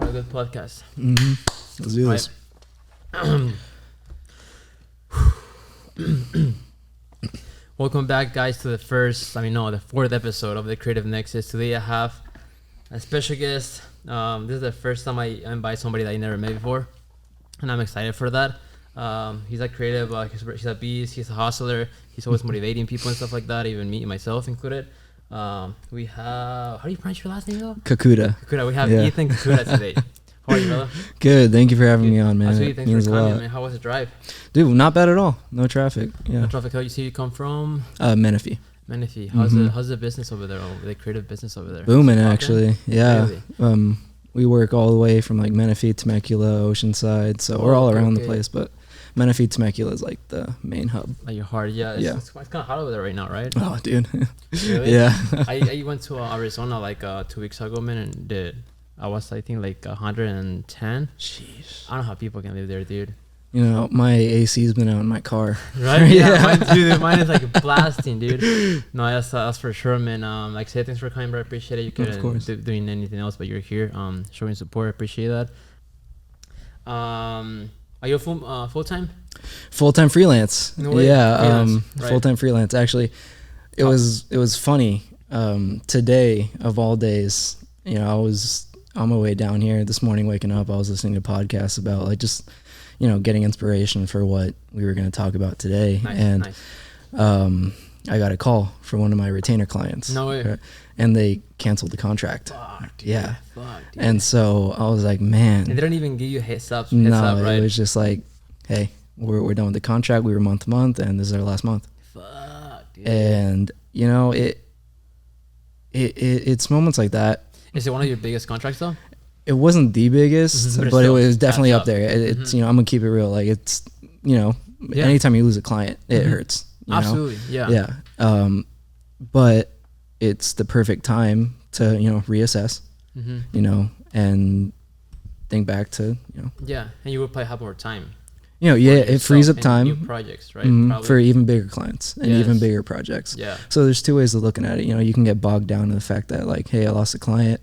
a good podcast. Let's do this. Welcome back, guys, to the fourth episode of the Creative Nexus. Today I have a special guest. This is the first time I invite somebody that I never met before, and I'm excited for that. He's a creative, he's a beast, he's a hustler, he's always motivating people and stuff like that, even me, myself included. We have, how do you pronounce your last name though? Cucuta. We have Ethan Cucuta today. How are you, brother? Good. Thank you for having me on, man. Sweet. Thanks for coming, man. How was the drive? Dude, not bad at all. No traffic. Yeah. No traffic. How you see you come from? Menifee. Menifee. How's the business over there? The creative business over there? Booming, actually. Yeah. Really? We work all the way from like Menifee, Temecula, Oceanside. So we're all around the place, but Menifee, Temecula is like the main hub. Like your heart, yeah. It's kind of hot over there right now, right? Oh, dude. Really? Yeah. I went to Arizona like 2 weeks ago, man, and I think like 110. Jeez. I don't know how people can live there, dude. You know, my AC's been out in my car. Right? Yeah. Mine is like blasting, dude. No, that's for sure, man. Like, say thanks for coming, bro. I appreciate it. You couldn't doing anything else, but you're here, showing support. I appreciate that. Are you full time? Full-time freelance. No way. Yeah. Right. Full-time freelance. Actually, it was funny. Today of all days, you know, I was on my way down here this morning, waking up, I was listening to podcasts about like just, you know, getting inspiration for what we were going to talk about today. Nice. I got a call from one of my retainer clients. No way. And they canceled the contract. Fuck, dude. Yeah. Fuck, dude. And so I was like, man. And they don't even give you heads up, No, right? it was just like, hey, we're done with the contract. We were month to month, and this is our last month. Fuck, dude. And, you know, it's moments like that. Is it one of your biggest contracts though? It wasn't the biggest, but it was definitely up there. It's, you know, I'm gonna keep it real. Like, it's, you know, anytime you lose a client, it hurts. Absolutely. Know? Yeah. But it's the perfect time to, you know, reassess, you know, and think back to, you know. Yeah. And you would probably have more time. You know, it frees up time. New projects, right? For even bigger clients and even bigger projects. Yeah. So there's two ways of looking at it. You know, you can get bogged down in the fact that like, hey, I lost a client.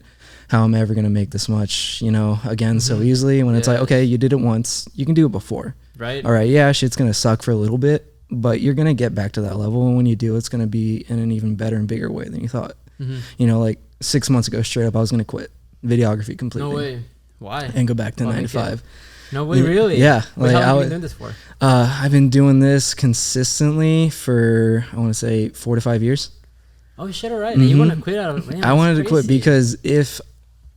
How am I ever going to make this much, you know, again so easily? When it's like, okay, you did it once, you can do it before. Right. All right. Yeah, shit's going to suck for a little bit, but you're going to get back to that level. And when you do, it's going to be in an even better and bigger way than you thought. You know, like 6 months ago, straight up, I was going to quit videography completely. No way. Why? And go back to 9 to 5. No way, really? Yeah. Wait, how long have you been doing this for? I've been doing this consistently for, I want to say, 4 to 5 years. Oh, shit, all right. And you want to quit out of it? I wanted to quit because if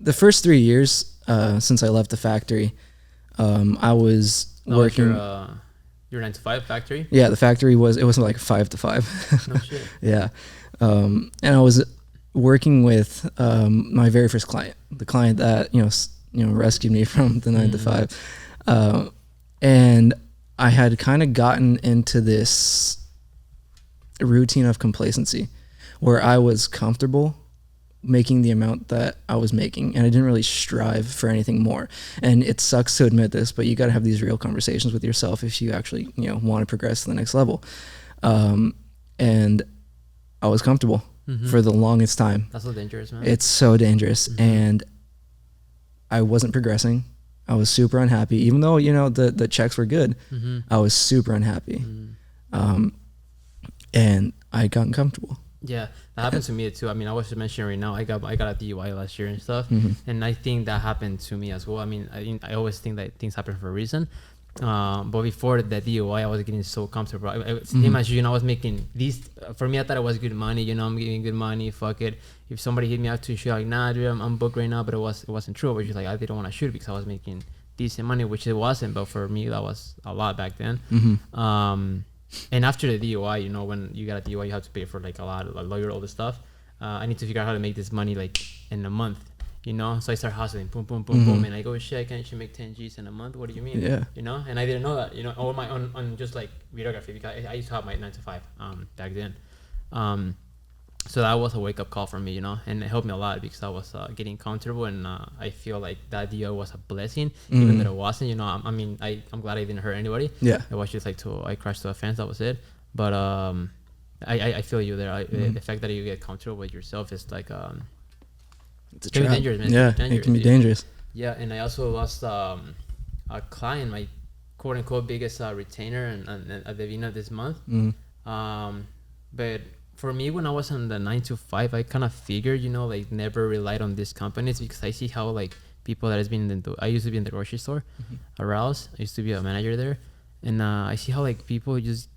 the first 3 years since I left the factory, I was working. Your 9 to 5 factory? Yeah, the factory wasn't like 5 to 5. No shit. Yeah. And I was working with my very first client, the client that, you know, rescued me from the 9 to 5. And I had kind of gotten into this routine of complacency where I was comfortable making the amount that I was making, and I didn't really strive for anything more. And it sucks to admit this, but you got to have these real conversations with yourself if you actually, you know, want to progress to the next level. And I was comfortable for the longest time. That's so dangerous, man. It's so dangerous. And I wasn't progressing. I was super unhappy, even though, you know, the checks were good. I was super unhappy. And I got uncomfortable. Yeah, that happened to me too. I mean, I was just mentioning right now, I got a DUI last year and stuff, and I think that happened to me as well. I mean, I always think that things happen for a reason. But before the DUI, I was getting so comfortable. Same as you know, I was making these. For me, I thought it was good money. You know, I'm getting good money. Fuck it. If somebody hit me out to shoot, like, nah, dude, I'm booked right now. But it wasn't true. I was just like, I didn't want to shoot because I was making decent money, which it wasn't. But for me, that was a lot back then. And after the DUI, you know, when you got a DUI, you have to pay for like a lot of like, lawyer, all this stuff. I need to figure out how to make this money like in a month, you know? So I start hustling, boom, boom, boom, boom. And I go, shit, I can actually make 10 G's in a month. What do you mean? Yeah. You know? And I didn't know that, you know, on just like videography, because I used to have my 9 to 5 back then. So that was a wake-up call for me, you know, and it helped me a lot because I was getting comfortable, and I feel like that deal was a blessing, even though it wasn't, you know. I'm glad I didn't hurt anybody. Yeah, it was just like I crashed to a fence, that was it. But I feel you there. The fact that you get comfortable with yourself is like it's a can trap. Be dangerous, man. Yeah, dangerous, it can be dangerous. Yeah, and I also lost a client, my quote unquote biggest retainer, and at the beginning of this month. But for me, when I was on the 9 to 5, I kind of figured, like never relied on these companies, because I see how like people that has been in I used to be in the grocery store, Arouse. I used to be a manager there, and I see how like people just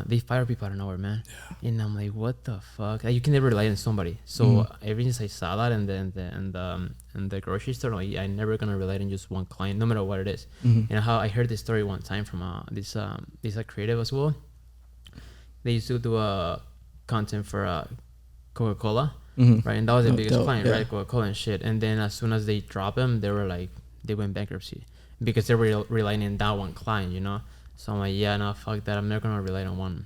they fire people out of nowhere, man. Yeah. And I'm like, what the fuck? Like, you can never rely on somebody. So ever since I saw that, and the grocery store, like, I never gonna rely on just one client, no matter what it is. And how I heard this story one time from this creative as well. They used to do content for Coca-Cola, right? And that was the biggest client, right? Coca-Cola and shit. And then as soon as they dropped them, they went bankruptcy because they were relying on that one client, So I'm like, yeah, no, fuck that. I'm never gonna rely on one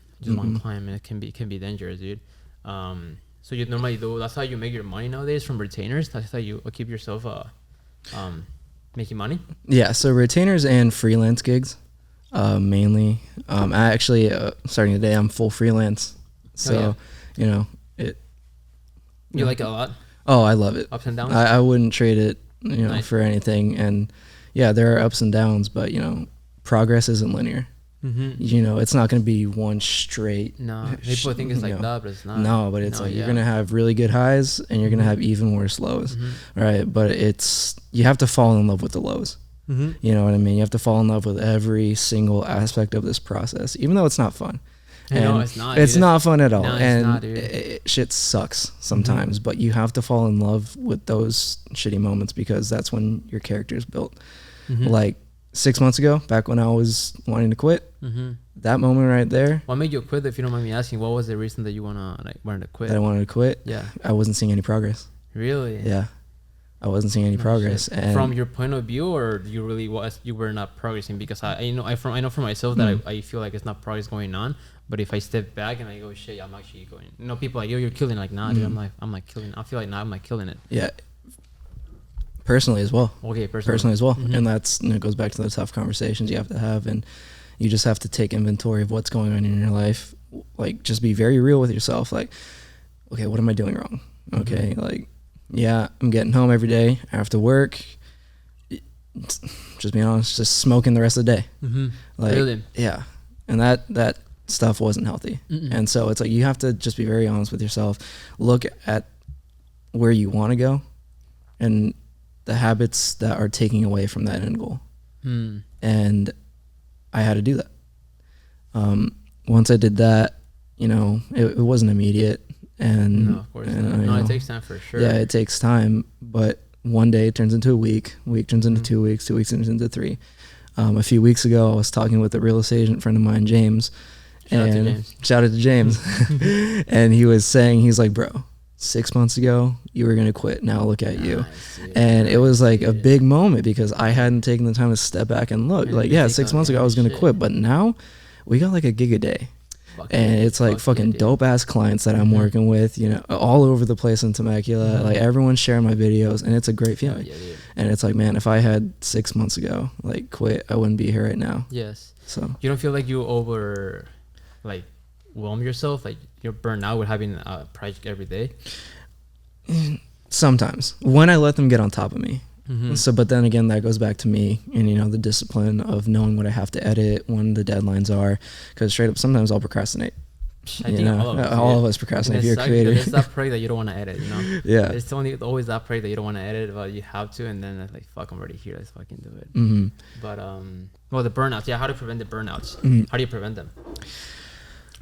client, man. It can be dangerous, dude. So you normally do. That's how you make your money nowadays, from retainers. That's how you keep yourself making money. Yeah. So retainers and freelance gigs, mainly. I actually starting today, I'm full freelance. So it. You like it a lot? Oh, I love it. Ups and downs. I wouldn't trade it, nice. For anything. And yeah, there are ups and downs, but progress isn't linear. It's not going to be one straight. No, people think it's like that, but it's not. No, but it's you're going to have really good highs and you're going to have even worse lows, right? But you have to fall in love with the lows. You know what I mean? You have to fall in love with every single aspect of this process, even though it's not fun. No, it's not. It's not fun at all. No, and shit sucks sometimes, but you have to fall in love with those shitty moments, because that's when your character is built. Like 6 months ago, back when I was wanting to quit, that moment right there. What made you quit? If you don't mind me asking, what was the reason that you wanted to quit? That I wanted to quit? Yeah. I wasn't seeing any progress. Really? Yeah. I wasn't seeing any progress. And from your point of view, or you were not progressing? Because I know for myself that I feel like it's not progress going on. But if I step back and I go, shit, I'm actually going. People like, yo, you're killing it. Like, nah, dude, I'm like killing it. I feel like, nah, I'm like killing it. Yeah. Personally as well. Okay, personally as well. And that's, it goes back to the tough conversations you have to have, and you just have to take inventory of what's going on in your life. Like, just be very real with yourself. Like, okay, what am I doing wrong? Okay, like, yeah, I'm getting home every day after work. Just be honest, just smoking the rest of the day. Like, really? Yeah. And that stuff wasn't healthy. And so it's like, you have to just be very honest with yourself. Look at where you want to go and the habits that are taking away from that end goal. And I had to do that. Once I did that, it wasn't immediate. And no, of course not. It takes time for sure. Yeah, it takes time. But one day turns into a week turns into 2 weeks, 2 weeks turns into 3. A few weeks ago, I was talking with a real estate agent friend of mine, James. Shout out to James. And he was saying, he's like, bro, 6 months ago, you were going to quit. Now look at you. And it was like a big moment, because I hadn't taken the time to step back and look. Like, yeah, 6 months ago I was going to quit, but now we got like a gig a day. And it's like fucking dope ass clients that I'm working with, all over the place in Temecula. Like, everyone's sharing my videos, and it's a great feeling. And it's like, man, if I had 6 months ago, like, quit, I wouldn't be here right now. Yes. So you don't feel like you overwhelm yourself, like you're burnt out with having a project every day? Sometimes, when I let them get on top of me. So, but then again, that goes back to me and, the discipline of knowing what I have to edit, when the deadlines are, because straight up, sometimes I'll procrastinate. I think all of us procrastinate. If you're creative, it's that project that you don't want to edit, Yeah. It's always that project that you don't want to edit, but you have to, and then it's like, fuck, I'm already here, let's fucking do it. But the burnouts, how to prevent the burnouts? How do you prevent them?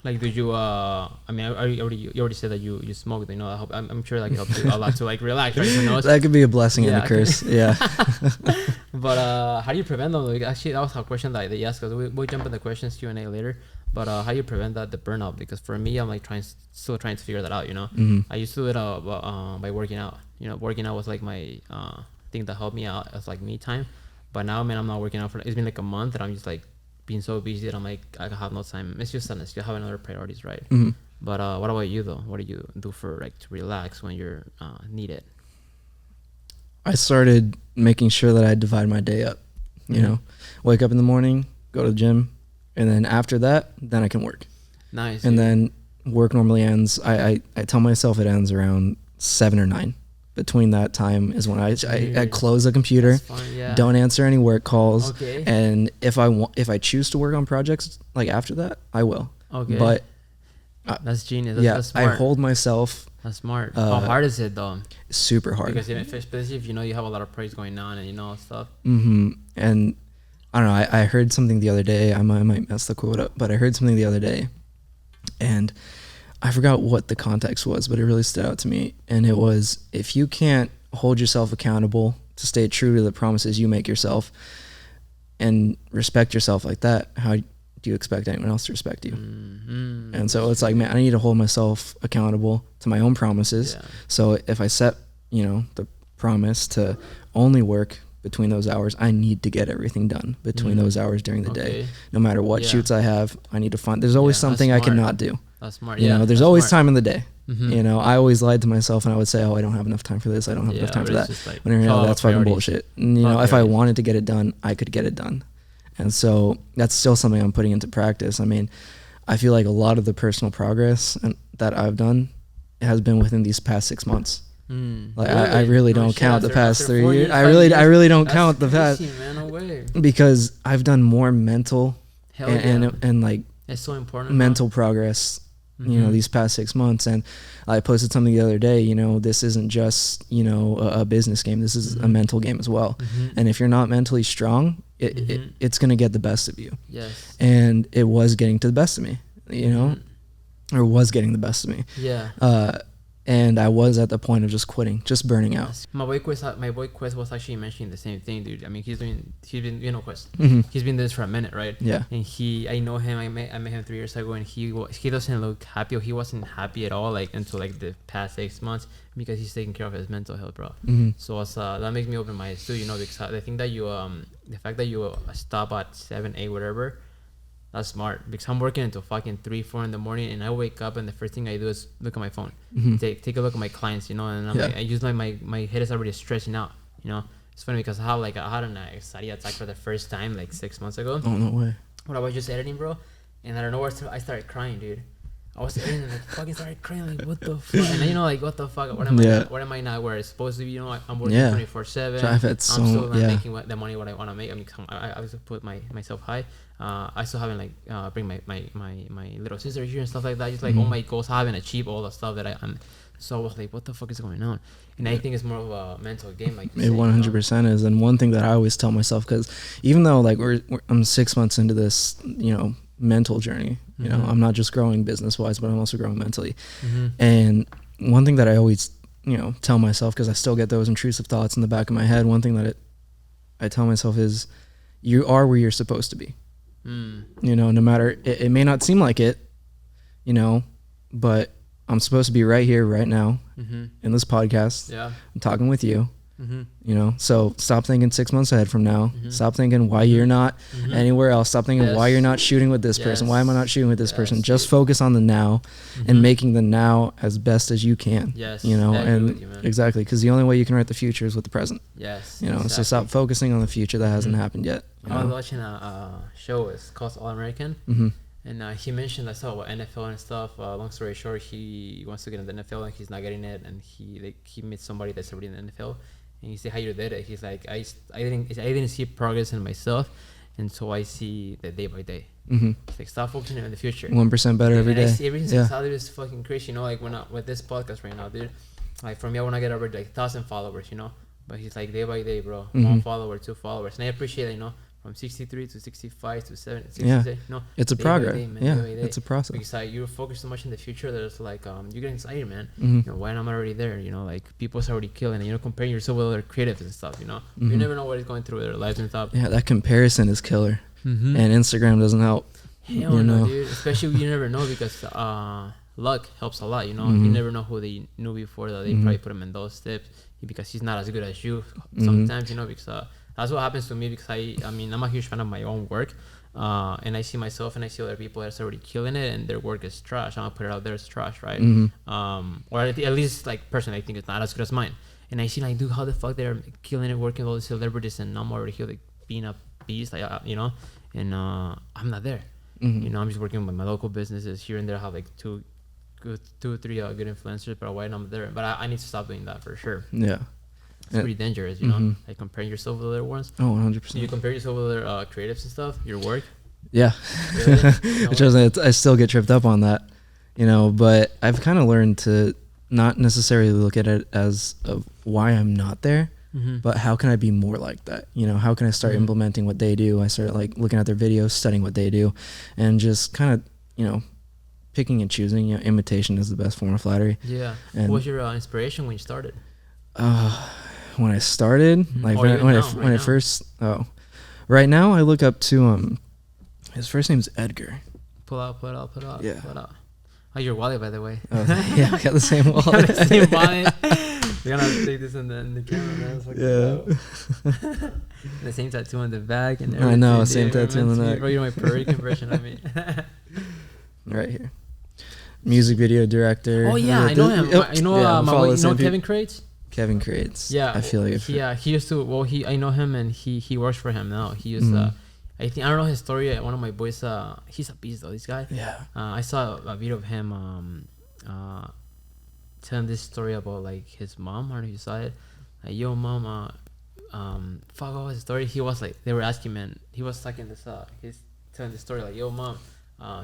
Like, do you? You already said that you smoked. I'm sure that helps you a lot to like relax. Right? Who knows? That could be a blessing and a curse. Yeah. But how do you prevent them? Like, actually, that was a question that they asked us. We'll jump in the questions Q&A later. But how do you prevent the burnout? Because for me, I'm like still trying to figure that out. I used to do it by working out. Working out was like my thing that helped me out as like me time. But now, man, I'm not working out it's been like a month, and I'm just like being so busy that I'm like, I have no time. It's just honest. You have other priorities, right? But what about you though? What do you do for like to relax when you're needed? I started making sure that I divide my day up. Wake up in the morning, go to the gym, and then after that, then I can work. Nice. And then work normally ends. I tell myself it ends around 7 or 9. between that time is when I close the computer, don't answer any work calls. Okay. And if I choose to work on projects like after that, I will. Okay. But that's genius. That's I smart. hold myself. That's smart. How hard is it though? Super hard. Because especially if you know you have a lot of projects going on and you know stuff. And I don't know. I heard something the other day. I might mess the quote up, but I heard something the other day, and I forgot what the context was, but it really stood out to me. And it was, if you can't hold yourself accountable to stay true to the promises you make yourself and respect yourself like that, how do you expect anyone else to respect you? And so it's like, man, I need to hold myself accountable to my own promises. Yeah. So if I set, the promise to only work between those hours, I need to get everything done between those hours during the day. No matter what shoots I have, I need to find, there's always something I cannot do. That's smart. There's always time in the day. I always lied to myself and I would say, I don't have enough time for this. I don't have enough time for that. Like, when in reality, that's fucking bullshit. And, if I wanted to get it done, I could get it done. And so that's still something I'm putting into practice. I mean, I feel like a lot of the personal progress that I've done has been within these past 6 months. Like I really don't count the past 3 years. I really don't count the past, because I've done more mental and like it's so important, mental progress these past 6 months. And I posted something the other day, this isn't just a business game, this is a mental game as well. And if you're not mentally strong, it's gonna get the best of you. Yes. And it was getting to the best of me, or was getting the best of me. And I was at the point of just quitting, just burning out. My boy Quest was actually mentioning the same thing, dude. I mean, he's been Quest. He's been doing this for a minute, right? Yeah. And I know him. I met him 3 years ago, and he doesn't look happy, or he wasn't happy at all, like until like the past 6 months, because he's taking care of his mental health, bro. So that makes me open my eyes too, because I think that the fact that you stop at 7, 8, whatever. That's smart, because I'm working until fucking 3, 4 in the morning, and I wake up and the first thing I do is look at my phone, take a look at my clients, and I'm like, I use like my head is already stretching out, It's funny because I had an anxiety attack for the first time like 6 months ago. Oh, no way. When I was just editing, bro, and I don't know where I started crying, dude. I was editing and fucking started crying, like, what the fuck? And then, like, what the fuck? What am I not where it's supposed to be? I'm working 24/7. I'm still not making the money what I want to make. I mean, I was put myself high. I still haven't like bring my little sister here and stuff like that. Just like all my goals, I haven't achieved all the stuff that I'm. So I was like, what the fuck is going on? And I think it's more of a mental game, like it 100% is. And one thing that I always tell myself, because even though like I'm 6 months into this, mental journey, I'm not just growing business wise, but I'm also growing mentally. And one thing that I always tell myself, because I still get those intrusive thoughts in the back of my head, one thing that I tell myself is, you are where you're supposed to be. No matter, it may not seem like it, but I'm supposed to be right here right now in this podcast. I'm talking with you. So stop thinking 6 months ahead from now. Stop thinking why you're not anywhere else. Stop thinking why you're not shooting with this person. Why am I not shooting with this person? Just focus on the now and making the now as best as you can. Exactly, because the only way you can write the future is with the present. So stop focusing on the future that hasn't happened yet. I was watching a show. It's called All American. And he mentioned about NFL and stuff. Long story short, he wants to get in the NFL and he's not getting it. And he meets somebody that's already in the NFL. And he said, how you did it? He's like, I didn't see progress in myself, and so I see the day by day. It's like, stop focusing on the future. 1% better every day. I see everything's is fucking crazy, like with this podcast right now, dude. Like for me, I want to get over like 1,000 followers, But he's like, day by day, bro. 1 follower, 2 followers, and I appreciate it, from 63 to 65 to 70, 60, it's a progress. It's a process. Because you focus so much in the future that it's like you get excited, man. Why am I already there? Like people's already killing it. Comparing yourself with other creatives and stuff. You never know what is going through their lives and stuff. Yeah, that comparison is killer, and Instagram doesn't help. Hell no, dude. Especially you never know, because luck helps a lot. You never know who they knew before that they probably put him in those steps, because he's not as good as you sometimes. Because that's what happens to me, because I mean I'm a huge fan of my own work, and I see myself and I see other people that's already killing it and their work is trash. I'm gonna put it out there as trash, right? Or at least like personally I think it's not as good as mine. And I see like, dude, how the fuck they're killing it, working with all the celebrities, and I'm already here like being a beast, like and I'm not there. I'm just working with my local businesses here and there. I have like 2 good 2 or 3 good influencers, but why I'm there. But I need to stop doing that for sure. Yeah. It's pretty dangerous, you know, like comparing yourself with other ones. Oh, 100%. Do you compare yourself with other creatives and stuff, your work? Yeah. Really? You know I still get tripped up on that, you know, but I've kind of learned to not necessarily look at it as of why I'm not there, but how can I be more like that? You know, how can I start implementing what they do? I started like looking at their videos, studying what they do, and just kind of, you know, picking and choosing. You know, imitation is the best form of flattery. Yeah. And what was your inspiration when you started? When I started, like when I first, right now I look up to his first name's Edgar. Pull out. Yeah. Pull out. Oh, your wallet, by the way. Oh, yeah, we got the same wallet. The same wallet. We're gonna take this in the camera, man. Yeah. The same tattoo on the back and everything. I know, same tattoo on the neck. Bro, you're my Puerto Rican version of me. Right here. Music video director. Oh yeah, I know him. You know, you know Kevin Crates? Kevin Crates. Yeah, I feel like he used to. Well, I know him, and he works for him now. He used. I don't know his story. One of my boys. He's a beast though. This guy. Yeah. I saw a video of him. Telling this story about like his mom. I don't know if you saw it. Like, yo, mom. Fuck, what was the story? He was like, they were asking, man. He was stuck in this. He's telling the story like, yo, mom.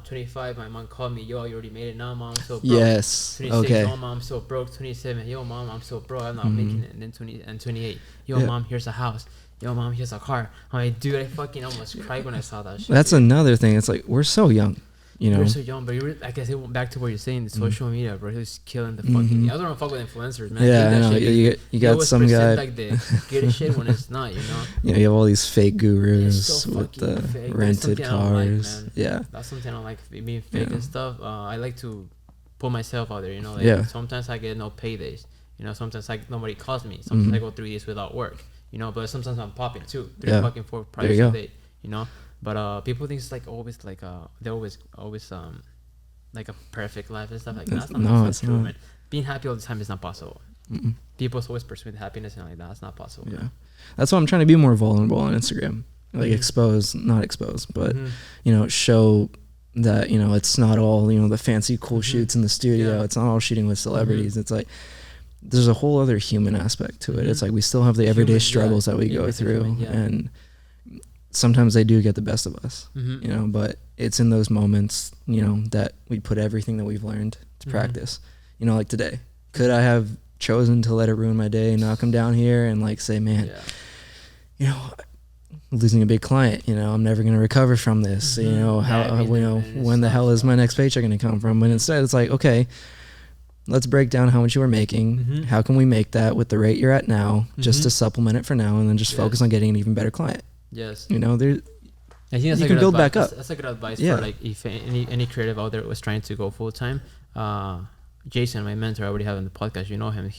25, my mom called me, yo, you already made it now, mom, I'm so broke. Yes. 26, okay. Yo, mom, I'm so broke. 27, yo, mom, I'm so broke, I'm not making it. And then 20 and 28, yo, mom, here's a house. Yo, mom, here's a car. I'm like, dude, I fucking almost cried when I saw that shit. That's another thing. It's like, we're so young, you know. We're so young, but I guess it went back to what you're saying, the social media, bro, he's killing the fucking. I don't want to fuck with influencers, man. Yeah, I know. You got some guy. Like the good shit when it's not, you know. Yeah, you have all these fake gurus so with the fake. rented cars. Like, yeah. That's something I don't like, being fake and stuff. I like to put myself out there, you know. Like, sometimes I get no paydays, you know. Sometimes nobody calls me. Sometimes I go 3 days without work, you know. But sometimes I'm popping too, 3 fucking 4 projects a day, you know. But people think it's like always like they're always like a perfect life and stuff like that. That's not true, man. Being happy all the time is not possible. People's always pursue happiness and like that's not possible. Yeah, that's why I'm trying to be more vulnerable on Instagram. Like not expose, but you know, show that, you know, it's not all, you know, the fancy cool shoots in the studio. Yeah. It's not all shooting with celebrities. It's like there's a whole other human aspect to it. It's like we still have the everyday struggles that we go through, and sometimes they do get the best of us, you know, but it's in those moments, you know, that we put everything that we've learned to practice. You know, like today, could I have chosen to let it ruin my day and not come down here and like say, man, you know, losing a big client, you know, I'm never going to recover from this. You know, when the hell is my next paycheck going to come from? But instead it's like, okay, let's break down how much you were making. How can we make that with the rate you're at now, just to supplement it for now, and then just focus on getting an even better client. Yes. You know, I think that's you can build back up. That's a good advice for like if any creative out there was trying to go full time. Jason, my mentor, I already have in the podcast. You know him.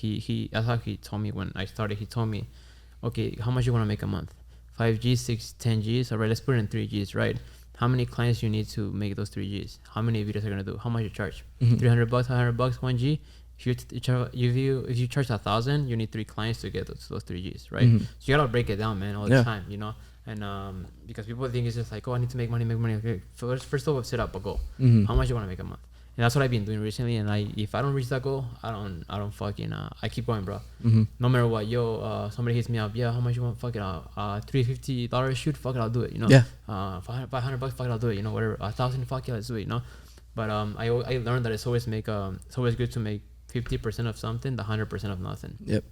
That's how he told me when I started. He told me, okay, how much you want to make a month? 5G, 6, 10Gs. All right, let's put it in 3Gs, right? How many clients you need to make those 3Gs? How many videos are gonna do? How much you charge? $300, $500, 1G. If you charge 1,000, you need 3 clients to get those 3Gs, right? So you gotta break it down, man, all the time, you know. And because people think it's just like, oh, I need to make money. Okay, first of all, set up a goal. How much you want to make a month? And that's what I've been doing recently. And if I don't reach that goal, I don't fucking I keep going, bro. No matter what, somebody hits me up, how much you want? Fuck it, $350 shoot, fuck it, I'll do it, you know. $500, fuck it, I'll do it, you know. Whatever, 1,000, fuck it, let's do it, you know. But I learned that it's always good to make 50% of something, the 100% of nothing. Yep.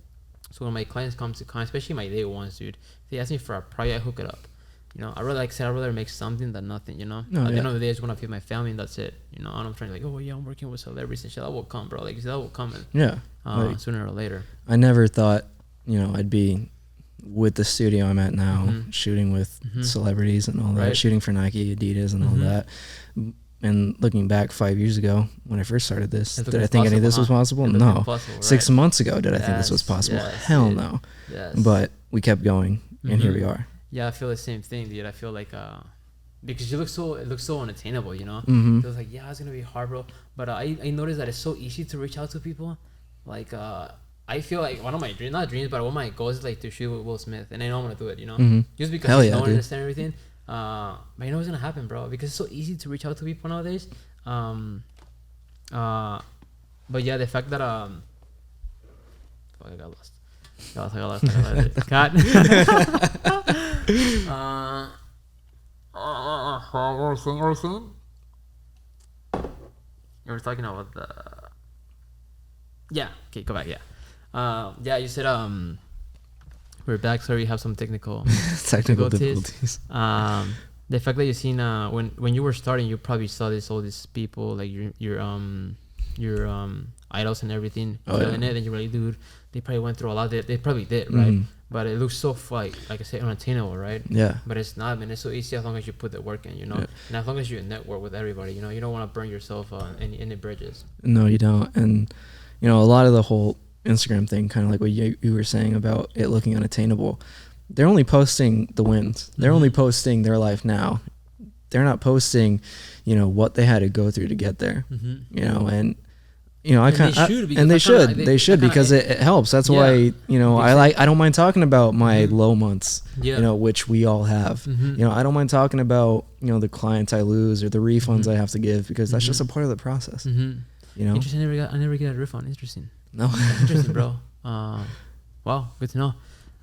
So when my clients come, especially my day ones, dude, they ask me for a project, I hook it up. You know, I'd rather make something than nothing, you know? At the end of the day, I just want to feed my family and that's it. You know, I'm trying to I'm working with celebrities and shit. That will come, bro. Like, that will come sooner or later. I never thought, you know, I'd be with the studio I'm at now, shooting with celebrities and all that, shooting for Nike, Adidas and all that. And looking back 5 years ago when I first started this, did I think any of this was possible? No. 6 months ago, did I think this was possible? Hell no. But we kept going, and here we are. Yeah, I feel the same thing, dude. I feel like because it looks so unattainable, you know. It was like, it's gonna be hard, bro. But I noticed that it's so easy to reach out to people. Like I feel like one of my dreams, not dreams, but one of my goals is like to shoot with Will Smith, and I know I'm gonna do it, you know. Just because I don't understand everything. But I know it's gonna happen, bro, because it's so easy to reach out to people nowadays. But yeah, the fact that fuck, I got lost. I got lost. Cut. What were we saying? You were talking about the. Yeah. Okay, go back. Yeah. Yeah, you said we're back. Sorry, we have some technical difficulties. The fact that you seen when you were starting, you probably saw all these people like your idols and everything killing it, and you're like, dude, they probably went through a lot. They probably did, right? But it looks so like I said, unattainable, right? Yeah. But it's not, man. It's so easy as long as you put the work in, you know. Yeah. And as long as you network with everybody, you know, you don't want to burn yourself on any bridges. No, you don't. And you know, a lot of the whole Instagram thing, kind of like what you were saying about it looking unattainable. They're only posting the wins. They're only posting their life now. They're not posting, you know, what they had to go through to get there. You know, and you know, they should because it helps. That's why, you know, I don't mind talking about my low months, you know, which we all have. You know, I don't mind talking about, you know, the clients I lose or the refunds I have to give because that's just a part of the process. You know, interesting. I never get a refund. Interesting. No, interesting, bro. Wow, good to know.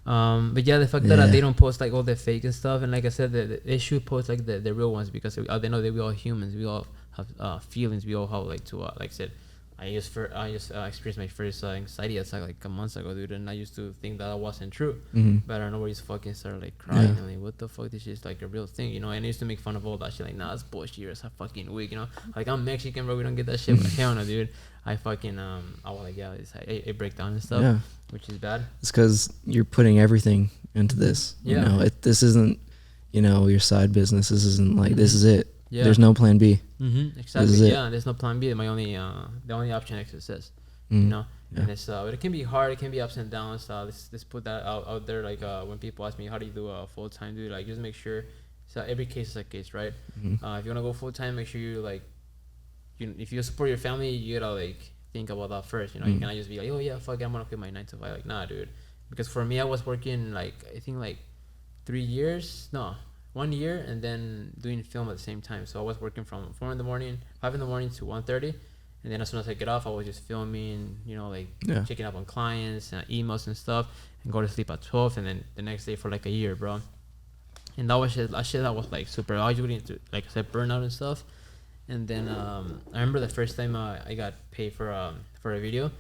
But yeah, the fact that they don't post like all the fake and stuff, and like I said, they should post like the real ones because they know that we all humans, we all have feelings, we all have like to like I said, I just experienced my first anxiety attack like a month ago, dude, and I used to think that wasn't true, but I don't know where he's fucking started like crying and like, what the fuck, this is like a real thing, you know. And I used to make fun of all that shit, like, nah, it's bullshit, it's a fucking weak, you know, like I'm Mexican, bro, we don't get that shit. But hell no, dude, I fucking I was like, yeah, it's a breakdown and stuff, which is bad. It's because you're putting everything into this. You know, this isn't, you know, your side business. This isn't like this is it. Yeah. There's no plan B. Exactly. Yeah, there's no plan B. My only the only option exists. You know, and it's but it can be hard. It can be ups and downs. Let's put that out there. Like when people ask me how do you do a full time, dude, like just make sure. So every case is a case, right? If you wanna go full time, make sure you like, if you support your family, you gotta like think about that first. You know, you cannot just be like, oh yeah, fuck it, I'm gonna quit my 9 to 5. Like, nah, dude. Because for me, I was working like I think like 3 years. No. 1 year and then doing film at the same time. So I was working from 5 in the morning to 1:30, and then as soon as I get off, I was just filming, you know, like checking up on clients and emails and stuff, and go to sleep at 12, and then the next day for like a year, bro. And that was shit that was like super. I was getting into, like I said, burnout and stuff. And then I remember the first time I got paid for a video.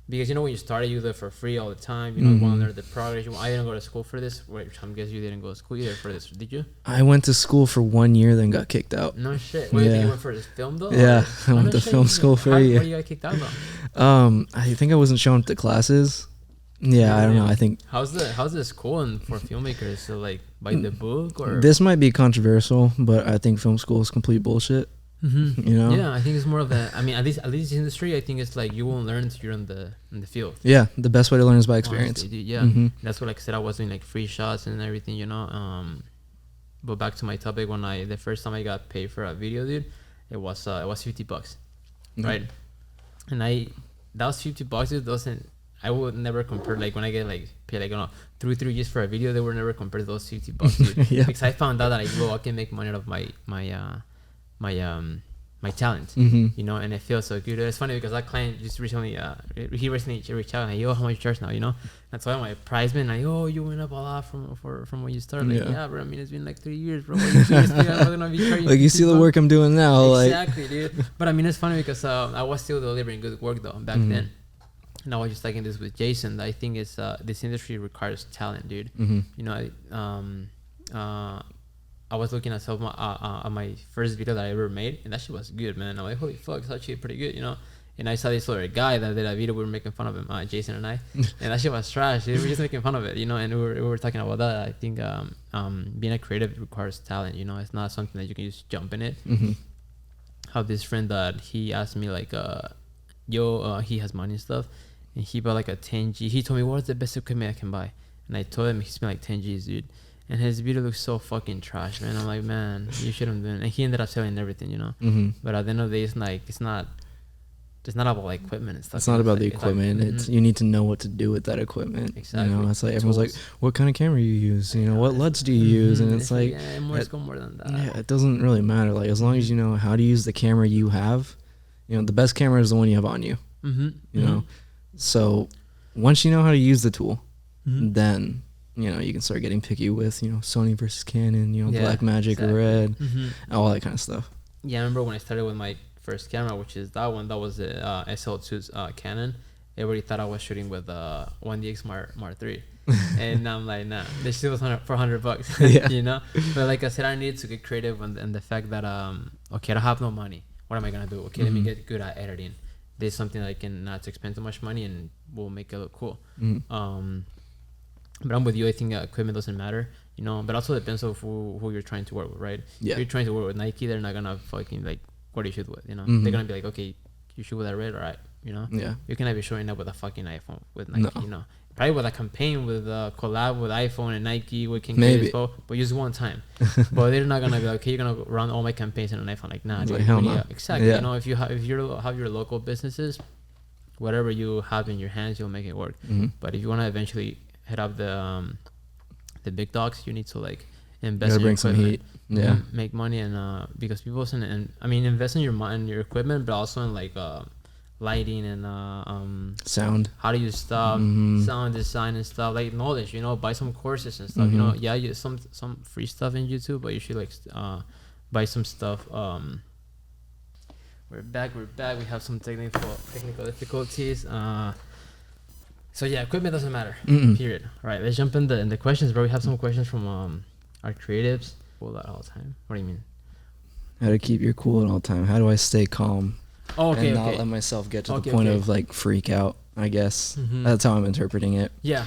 Because you know when you started, you do it for free all the time. You know, you want to learn the progress. I didn't go to school for this. Which I'm guessing you didn't go to school either for this, did you? I went to school for 1 year, then got kicked out. No shit. Wait, you went for this film though? Yeah, I went to film school for a year. Why you got kicked out though? I think I wasn't showing up to classes. Yeah, I don't know. I think how's the school and for filmmakers? So like by the book or this might be controversial, but I think film school is complete bullshit. You know? Yeah, I think it's more of a. I mean, at least this industry, I think it's like you won't learn until you're in the field. Yeah, the best way to learn is by experience. Honestly, yeah, that's what like I said. I was doing like free shots and everything, you know. But back to my topic, when the first time I got paid for a video, dude, it was $50, right? And that was $50. It doesn't. I would never compare like when I get like paid like 3 years for a video. They were never compared to those $50, dude. Because I found out that I can make money out of my talent, you know, and it feels so good. It's funny because that client just recently reached out and like, yo, how much you charge now, you know? That's why my price been like, oh, you went up a lot from when you started. Like, yeah, bro. I mean, it's been like 3 years, bro. Like, you see the work I'm doing now, exactly, dude. But I mean, it's funny because I was still delivering good work though back then. And I was just talking this with Jason. I think it's this industry requires talent, dude. You know, I was looking at some my first video that I ever made, and that shit was good, man. I'm like, holy fuck, it's actually pretty good, you know. And I saw this other guy that did a video. We were making fun of him, Jason and I, and that shit was trash. We were just making fun of it, you know. And we were talking about that. I think being a creative requires talent, you know. It's not something that you can just jump in it. I have this friend that he asked me like, he has money and stuff, and he bought like a 10G. He told me, what's the best equipment I can buy? And I told him he spent like 10 G's, dude. And his video looks so fucking trash, man. I'm like, man, you shouldn't have been. And he ended up selling everything, you know. But at the end of the day, it's not about like equipment and stuff. It's not about the equipment. It's you need to know what to do with that equipment. Exactly. You know, it's like everyone's like, what kind of camera you use? You know, what LUTs do you use? And it's like, it's more than that. Yeah, it doesn't really matter. Like as long as you know how to use the camera you have, You know, the best camera is the one you have on you. You know, so once you know how to use the tool, then you know you can start getting picky with, you know, Sony versus Canon, you know, Black Magic or Red, all that kind of stuff. Yeah, I remember when I started with my first camera, which is that one. That was the SL2's Canon. Everybody thought I was shooting with 1DX Mark III. And I'm like, nah, this shit was for $100, you know. But like I said, I needed to get creative, and the fact that okay, I don't have no money. What am I gonna do? Okay, let me get good at editing. This is something that I can not expend too much money and will make it look cool. But I'm with you. I think equipment doesn't matter, you know. But also depends on who you're trying to work with, right? Yeah. If you're trying to work with Nike, they're not gonna fucking like what do you shoot with, you know. They're gonna be like, okay, you shoot with that Red, all right, you know. Yeah. You cannot be showing up with a fucking iPhone with Nike, you know. Probably with a campaign with a collab with iPhone and Nike, we can get this, but use one time. But they're not gonna be like, okay, you're gonna run all my campaigns on an iPhone. Like, nah, dude, like, hell no. Exactly. You know, if you have your local businesses, whatever you have in your hands, you'll make it work. But if you want to eventually hit up the big dogs, you need to like invest in your some heat. Yeah, make money, and because people invest in your equipment, but also in like lighting and sound, how to use stuff, sound design and stuff, like knowledge, you know, buy some courses and stuff, you know. Yeah, you some free stuff in YouTube, but you should like buy some stuff. We're back. We have some technical difficulties. So yeah, equipment doesn't matter. Period. All right, let's jump in the questions, bro. We have some questions from our creatives. Cool at all time. What do you mean? How to keep your cool at all time? How do I stay calm? Oh, okay, and not let myself get to the point of like freak out, I guess. That's how I'm interpreting it. Yeah.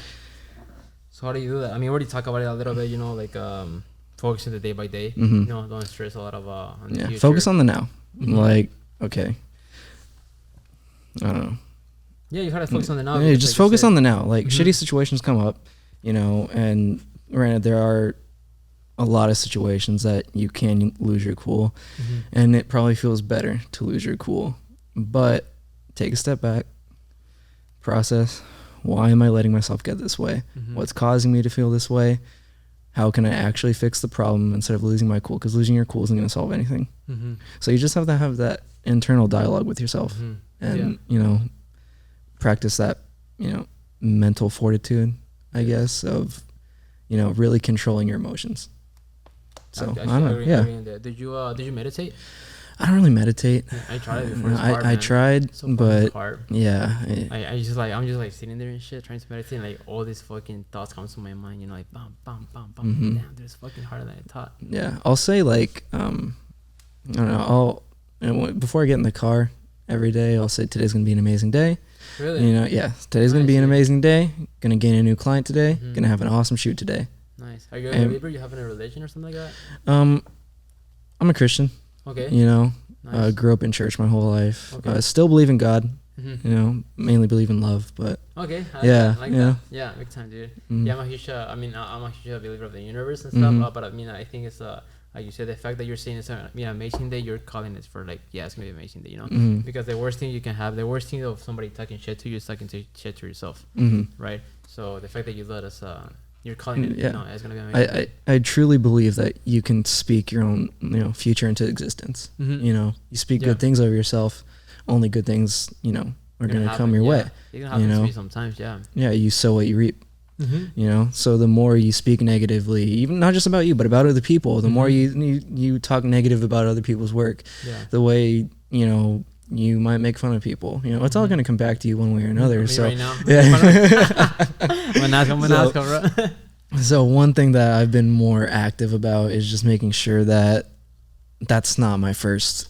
So how do you do that? I mean, we already talked about it a little bit, you know, like focusing the day by day. You know, don't stress a lot of on the future. Focus on the now. Like, okay, I don't know. Yeah, you gotta focus on the now. Yeah, just focus on the now. Like shitty situations come up, you know, and granted there are a lot of situations that you can lose your cool, and it probably feels better to lose your cool. But take a step back, process. Why am I letting myself get this way? What's causing me to feel this way? How can I actually fix the problem instead of losing my cool? Because losing your cool isn't going to solve anything. So you just have to have that internal dialogue with yourself, and you know, practice that, you know, mental fortitude, I guess, of, you know, really controlling your emotions. So I don't know. Yeah. Did you meditate? I don't really meditate. I tried it before. I tried, but yeah. I'm just like sitting there and shit, trying to meditate, and like all these fucking thoughts come to my mind, you know, like bam, bam, bam, bam. Damn, it's fucking harder than I thought. Yeah, I'll say like I don't know. Before I get in the car every day, I'll say today's gonna be an amazing day. Really? You know, yeah. Today's gonna be an amazing day. Gonna gain a new client today. Gonna have an awesome shoot today. Nice. Are you a believer? You have a religion or something like that? I'm a Christian. Okay. You know, nice. Grew up in church my whole life. Okay. Still believe in God. You know, mainly believe in love, but okay. Yeah, that. Yeah, big time, dude. Yeah, I'm a huge believer of the universe and stuff. But I mean, I think it's like you said, the fact that you're saying it's an amazing day, you're calling it for like, yeah, it's gonna be an amazing day, you know? Because the worst thing you can have, the worst thing of somebody talking shit to you is talking shit to yourself, right? So the fact that you let us, you're calling it, you know, it's gonna be amazing. I truly believe that you can speak your own, you know, future into existence. You know, you speak good things over yourself, only good things, you know, are gonna come your way. It can happen to me sometimes, yeah, you sow what you reap. You know, so the more you speak negatively, even not just about you, but about other people, the more you talk negative about other people's work, the way, you know, you might make fun of people, you know, it's all going to come back to you one way or another. So right now. So one thing that I've been more active about is just making sure that that's not my first,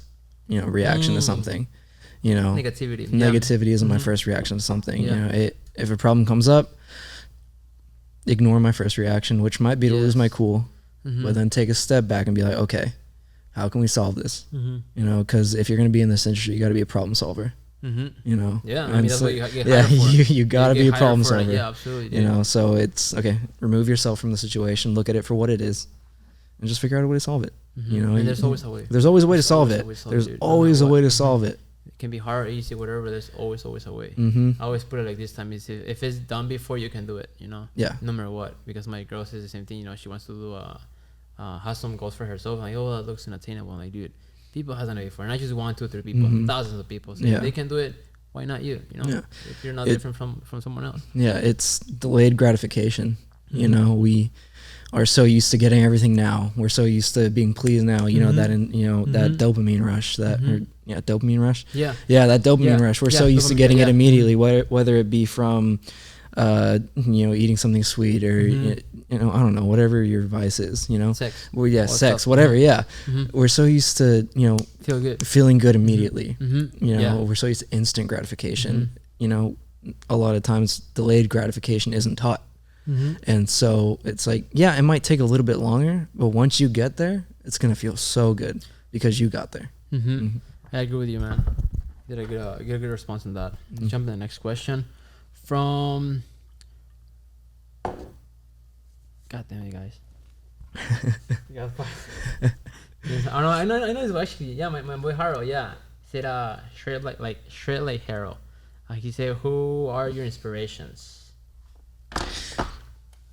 you know, reaction to something. You know, negativity isn't my first reaction to something. You know, if a problem comes up, ignore my first reaction, which might be to lose my cool, but then take a step back and be like, okay, how can we solve this? You know, because if you're going to be in this industry, you got to be a problem solver. You know, I mean, that's what you get hired for. you got to be a problem solver. Yeah, absolutely. You know, so it's okay. Remove yourself from the situation, look at it for what it is, and just figure out a way to solve it. You know, and there's always a way. There's always a way to solve it. There's always a way to solve it. It can be hard, easy, whatever. There's always a way. I always put it like this time: is if it's done before, you can do it. You know, no matter what. Because my girl says the same thing. You know, she wants to do has some goals for herself. I'm like, oh, that looks unattainable. I'm like, dude, People hasn't done it before, not just 1, 2, 3 people, thousands of people. So if they can do it, why not you? You know, if you're not different from someone else. Yeah, it's delayed gratification. You know, we are so used to getting everything now. We're so used to being pleased now. You know that that dopamine rush. Dopamine rush. Yeah, that dopamine rush. We're so used to getting it immediately, whether it be from eating something sweet or I don't know, whatever your vice is. Sex. Well, sex, whatever. Yeah, we're so used to feeling good immediately. We're so used to instant gratification. A lot of times delayed gratification isn't taught. And so it's like, it might take a little bit longer, but once you get there, it's gonna feel so good because you got there. I agree with you, man. You did a good response on that. Jump to the next question from. God damn it, guys. I know it's actually my boy Haro. Said shred like Haro. He said, who are your inspirations?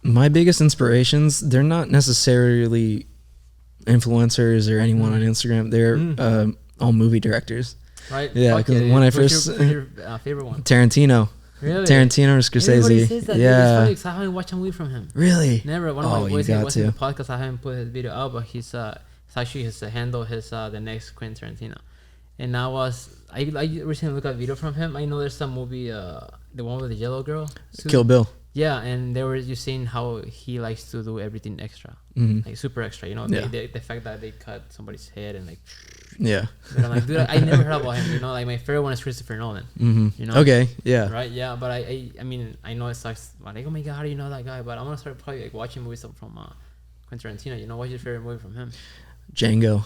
My biggest inspirations, they're not necessarily influencers or anyone on Instagram. They're all movie directors. Right. Yeah, because when I first your favorite one? Tarantino. Really? Tarantino or Scorsese. Everybody says that. Yeah. It's funny because I haven't watched a movie from him. Really? Never. One of my boys was in the podcast. I haven't put his video out, but he's it's actually his handle, the next Quentin Tarantino. And I recently looked at a video from him. I know there's some movie, the one with the yellow girl. Kill Bill. Yeah, and they were just saying how he likes to do everything extra, like super extra. The fact that they cut somebody's head and like. Yeah. But I'm like, dude, I never heard about him. Like my favorite one is Christopher Nolan. Okay. Yeah. Right. Yeah. But I mean, I know it sucks. I'm like, oh my god, how do you know that guy? But I'm gonna start probably like watching movies from Quentin Tarantino. What's your favorite movie from him? Django.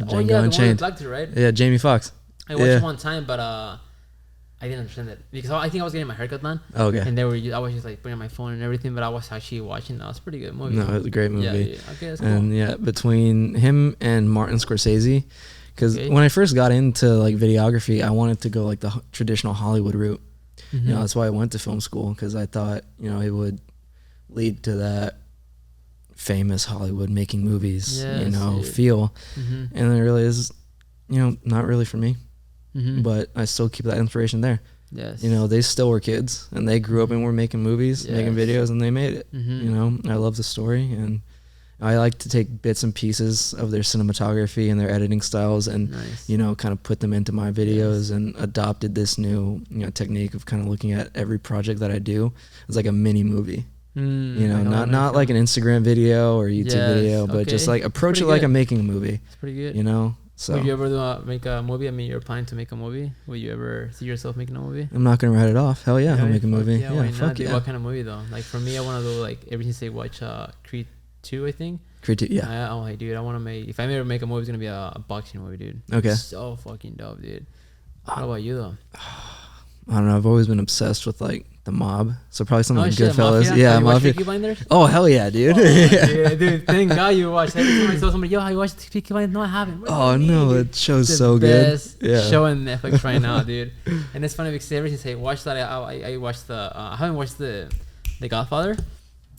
Django Unchained. Black dude, right? Yeah, Jamie Foxx. I watched it one time, but I didn't understand it because I think I was getting my haircut done. Oh, okay. And I was just like putting my phone and everything, but I was actually watching. That was a pretty good movie. No, it was a great movie. Yeah. Okay, that's cool. And between him and Martin Scorsese, because when I first got into like videography, I wanted to go like the traditional Hollywood route. That's why I went to film school, because I thought it would lead to that famous Hollywood making movies feel. And it really is not really for me. But I still keep that inspiration there. Yes. They still were kids and they grew up and were making movies, making videos, and they made it. I love the story, and I like to take bits and pieces of their cinematography and their editing styles and kind of put them into my videos, and adopted this new technique of kind of looking at every project that I do as like a mini movie. Not like an Instagram video or YouTube video, but just like approach it like I'm making a movie. It's pretty good. So would you ever make a movie? I mean, you're planning to make a movie. Will you ever see yourself making a movie? I'm not gonna write it off. Hell yeah, I'll make a movie. Fuck yeah. What kind of movie though? Like for me, I want to do like everything. Say watch Creed 2, I think. Creed 2, yeah. I'm like, dude, I want to make. If I ever make a movie, it's gonna be a boxing movie, dude. Okay. So fucking dope, dude. What about you though? I don't know. I've always been obsessed with like the mob, so probably something like Goodfellas. Mafia? Yeah, Mafia. Peaky Blinders? Oh hell yeah, dude! Dude, thank God you watched. Every time I saw somebody, I watched Peaky Blinders. No, I haven't. Oh no, it show's so good. Best show on Netflix right now, dude. And it's funny because ever since I watched that, I watched I haven't watched the Godfather.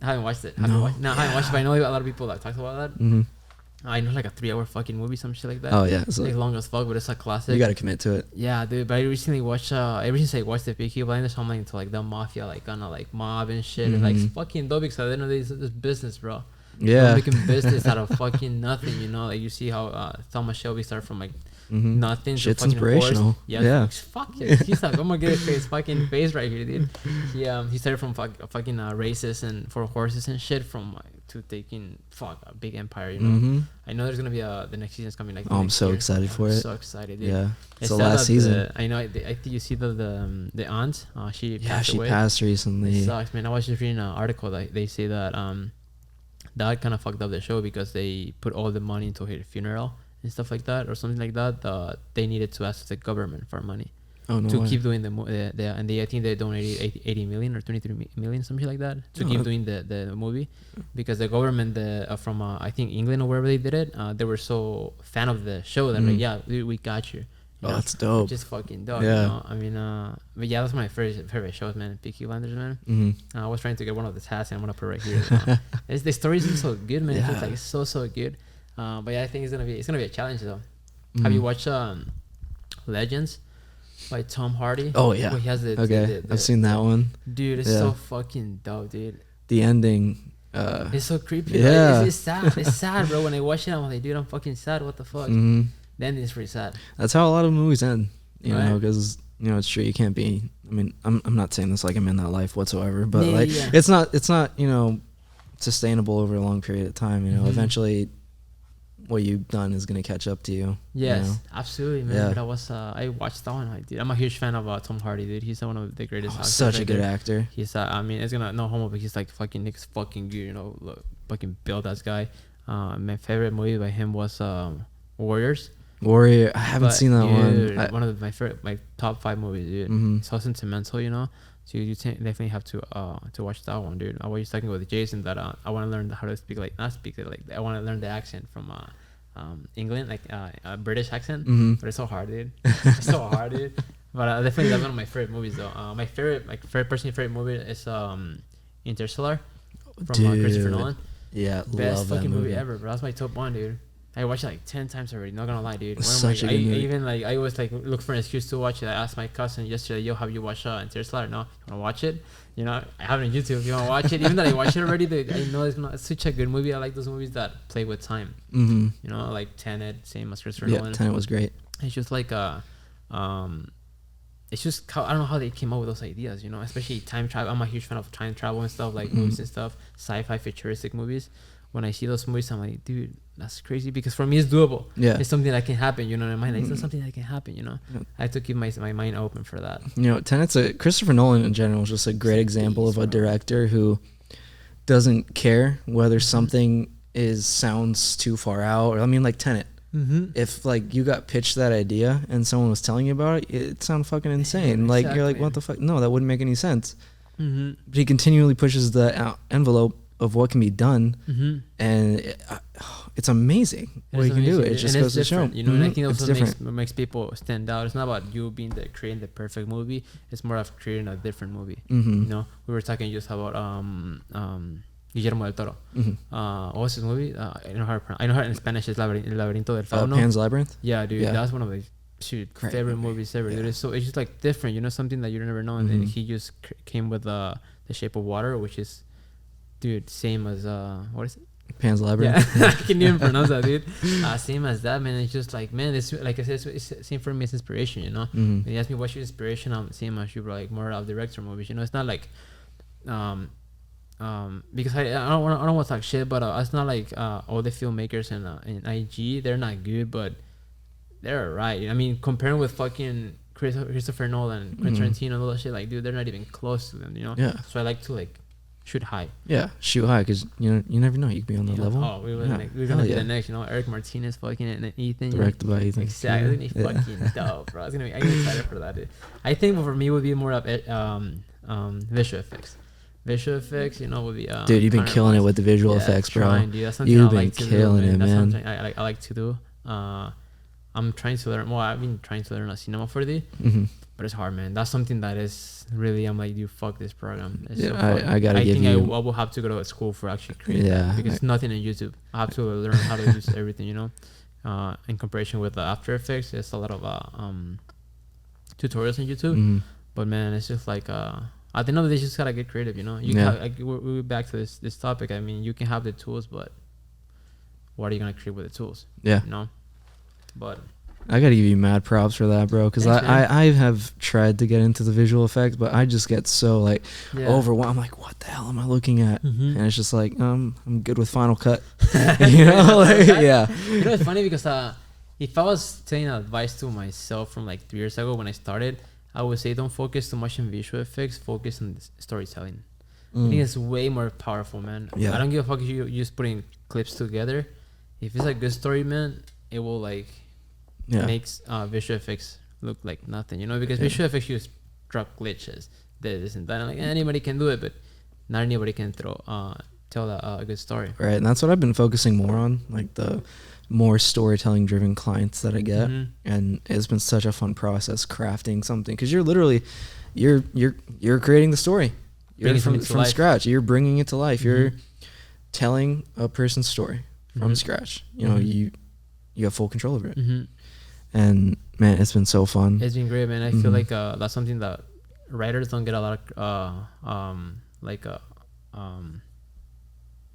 I haven't watched it. I haven't watched it, but I know a lot of people that talk about that. I know like a 3-hour fucking movie, some shit like that. Oh yeah, it's like long as fuck, but it's a classic. You gotta commit to it. Yeah, dude. But I recently watched. Ever since I watched the Peaky Blinders, I'm like into like the mafia, like kind of like mob and shit, and like fucking dope because I didn't know this business, bro. Yeah, making business out of fucking nothing. Like you see how Thomas Shelby started from like nothing. Shit's to inspirational. Horse. Yeah. Fuck yeah. He's like, I'm gonna get his fucking face right here, dude. He started from fucking races and for horses and shit from to taking a big empire. I know there's gonna be the next season's coming. Like I'm so excited for it. So excited, dude. Yeah, it's the last season. I know. I think you see the aunt. She passed recently. It sucks, man. I was just reading an article that they say that that kind of fucked up the show because they put all the money into her funeral and stuff like that, or something like that. They needed to ask the government for money to keep doing and I think they donated 80 million or 23 million, something like that, to keep doing the movie, because the government from I think England or wherever they did it, they were so fan of the show that like, we got you. That's dope. Just fucking dope. Yeah. I mean, but yeah, that's my favorite shows, man. Peaky Blinders, man. I was trying to get one of the hats, and I'm gonna put it right here. The stories are so good, man. It's like so good. But yeah, I think it's gonna be a challenge though. Have you watched Legends by Tom Hardy? Oh yeah. Where he has I've seen that one. Dude, it's so fucking dope, dude. The ending. It's so creepy. Yeah. It's sad. It's sad, bro. When I watch it, I'm like, dude, I'm fucking sad. What the fuck? Mm-hmm. The ending is pretty sad. That's how a lot of movies end. You Right. know, because it's true. You can't be. I mean, I'm not saying this like I'm in that life whatsoever, but Yeah. it's not sustainable over a long period of time. You know, eventually, what you've done is gonna catch up to you. Yes, you know? absolutely, man. Yeah. But I watched that one. I'm a huge fan of Tom Hardy, dude. He's one of the greatest actors. Such a right good there. actor. He's I mean, it's gonna no homo, but he's like fucking Nick's fucking good. You know, look, fucking build that guy. My favorite movie by him was Warriors. Warrior. I haven't seen that one. One of my top 5 movies, dude. Mm-hmm. It's so sentimental, you know. So you definitely have to watch that one, dude. I was talking with Jason that I want to learn how to speak I want to learn the accent from England, like a British accent, but it's so hard, dude. It's so hard, dude. But definitely that's one of my favorite movies, though. My favorite movie is Interstellar from Christopher Nolan. Yeah, Best love that fucking movie movie ever, bro. That's my top 1, dude. I watched it like 10 times already. Not gonna lie, dude. Such a good movie. I always like look for an excuse to watch it. I asked my cousin yesterday, "Yo, have you watched Interstellar?" No, you wanna watch it? You know, I have it on YouTube. You wanna watch it? Even though I watched it already, I know it's such a good movie. I like those movies that play with time. Mm-hmm. You know, like Tenet, same as Christopher Yeah, Nolan. Tenet was great. It's just like it's just I don't know how they came up with those ideas. You know, especially time travel. I'm a huge fan of time travel and stuff, like movies and stuff, sci-fi, futuristic movies. When I see those movies, I'm like, dude, that's crazy, because for me it's doable. Yeah, it's something that can happen. You know what I mean? Like, it's something that can happen. You know, I have to keep my mind open for that. You know, Christopher Nolan in general is just a great example of a director who doesn't care whether something sounds too far out. Or I mean, like Tenet. If like you got pitched that idea and someone was telling you about it, it sounded fucking insane. Yeah, like exactly. you're like, what the fuck? No, that wouldn't make any sense. Mm-hmm. But he continually pushes the envelope of what can be done, and it's amazing what he can do. It just goes to show. You know, and I think also makes people stand out. It's not about you creating the perfect movie. It's more of creating a different movie. You know, we were talking just about Guillermo del Toro. What was his movie? I know how in Spanish is El Laberinto del Fauno. Pan's Labyrinth. Yeah, dude, that's one of my favorite movies ever. Dude, it's just like different. You know, something that you never know. And then he just came with The Shape of Water, which is, dude, same as what is it? Pan's Labyrinth. Yeah, I can't even pronounce that, dude. Same as that, man. It's just like, man, it's like I said, it's same for me. It's inspiration, you know. When you ask me what's your inspiration, I'm same as you, bro. Like more of director movies, you know. It's not like, because I don't want to talk shit, but it's not like all the filmmakers in IG, they're not good, but they're alright. I mean, comparing with fucking Christopher Nolan, Quentin Tarantino, and all that shit, like, dude, they're not even close to them, you know. Yeah. So I like to like shoot high. Yeah, shoot high, because you never know, you could be on that level. Oh, we're gonna be the next, you know, Eric Martinez fucking and then Ethan. Directed by Ethan. Exactly. It's gonna be fucking dope, bro. I'm excited for that, dude. I think for me would be more of visual effects. Visual effects, you know, would be dude, you've been killing it with the visual effects, bro. You've been killing it, man. That's something I like to do. I'm trying to learn. Well, I've been trying to learn cinema 4D, but it's hard, man. That's something that is really. I'm like, dude, fuck this program. It's so I gotta give you. I think I will have to go to school for actually creating that, because nothing on YouTube. I have to learn how to use everything, you know. In comparison with the After Effects, there's a lot of tutorials on YouTube. But man, it's just like at the end of the day, you just gotta get creative, you know. We're back to this topic. I mean, you can have the tools, but what are you gonna create with the tools? Yeah. You know. But I gotta give you mad props for that, bro, because I have tried to get into the visual effects, but I just get so like overwhelmed. I'm like, what the hell am I looking at? And it's just like, I'm good with Final Cut. You know, like, yeah. You know, it's funny because if I was taking advice to myself from like 3 years ago when I started, I would say don't focus too much on visual effects, focus on storytelling. I think it's way more powerful, man. Yeah. I don't give a fuck if you just putting clips together. If it's a good story, man, it will like makes visual effects look like nothing, you know, because visual effects just drop glitches, this and that. And like anybody can do it, but not anybody can tell a good story. Right, and that's what I've been focusing more on, like the more storytelling driven clients that I get, and it's been such a fun process crafting something, because you're literally you're creating the story. You're from scratch. You're bringing it to life. You're telling a person's story from scratch. You know, you have full control over it. and man, it's been so fun. It's been great, man. I feel like that's something that writers don't get a lot of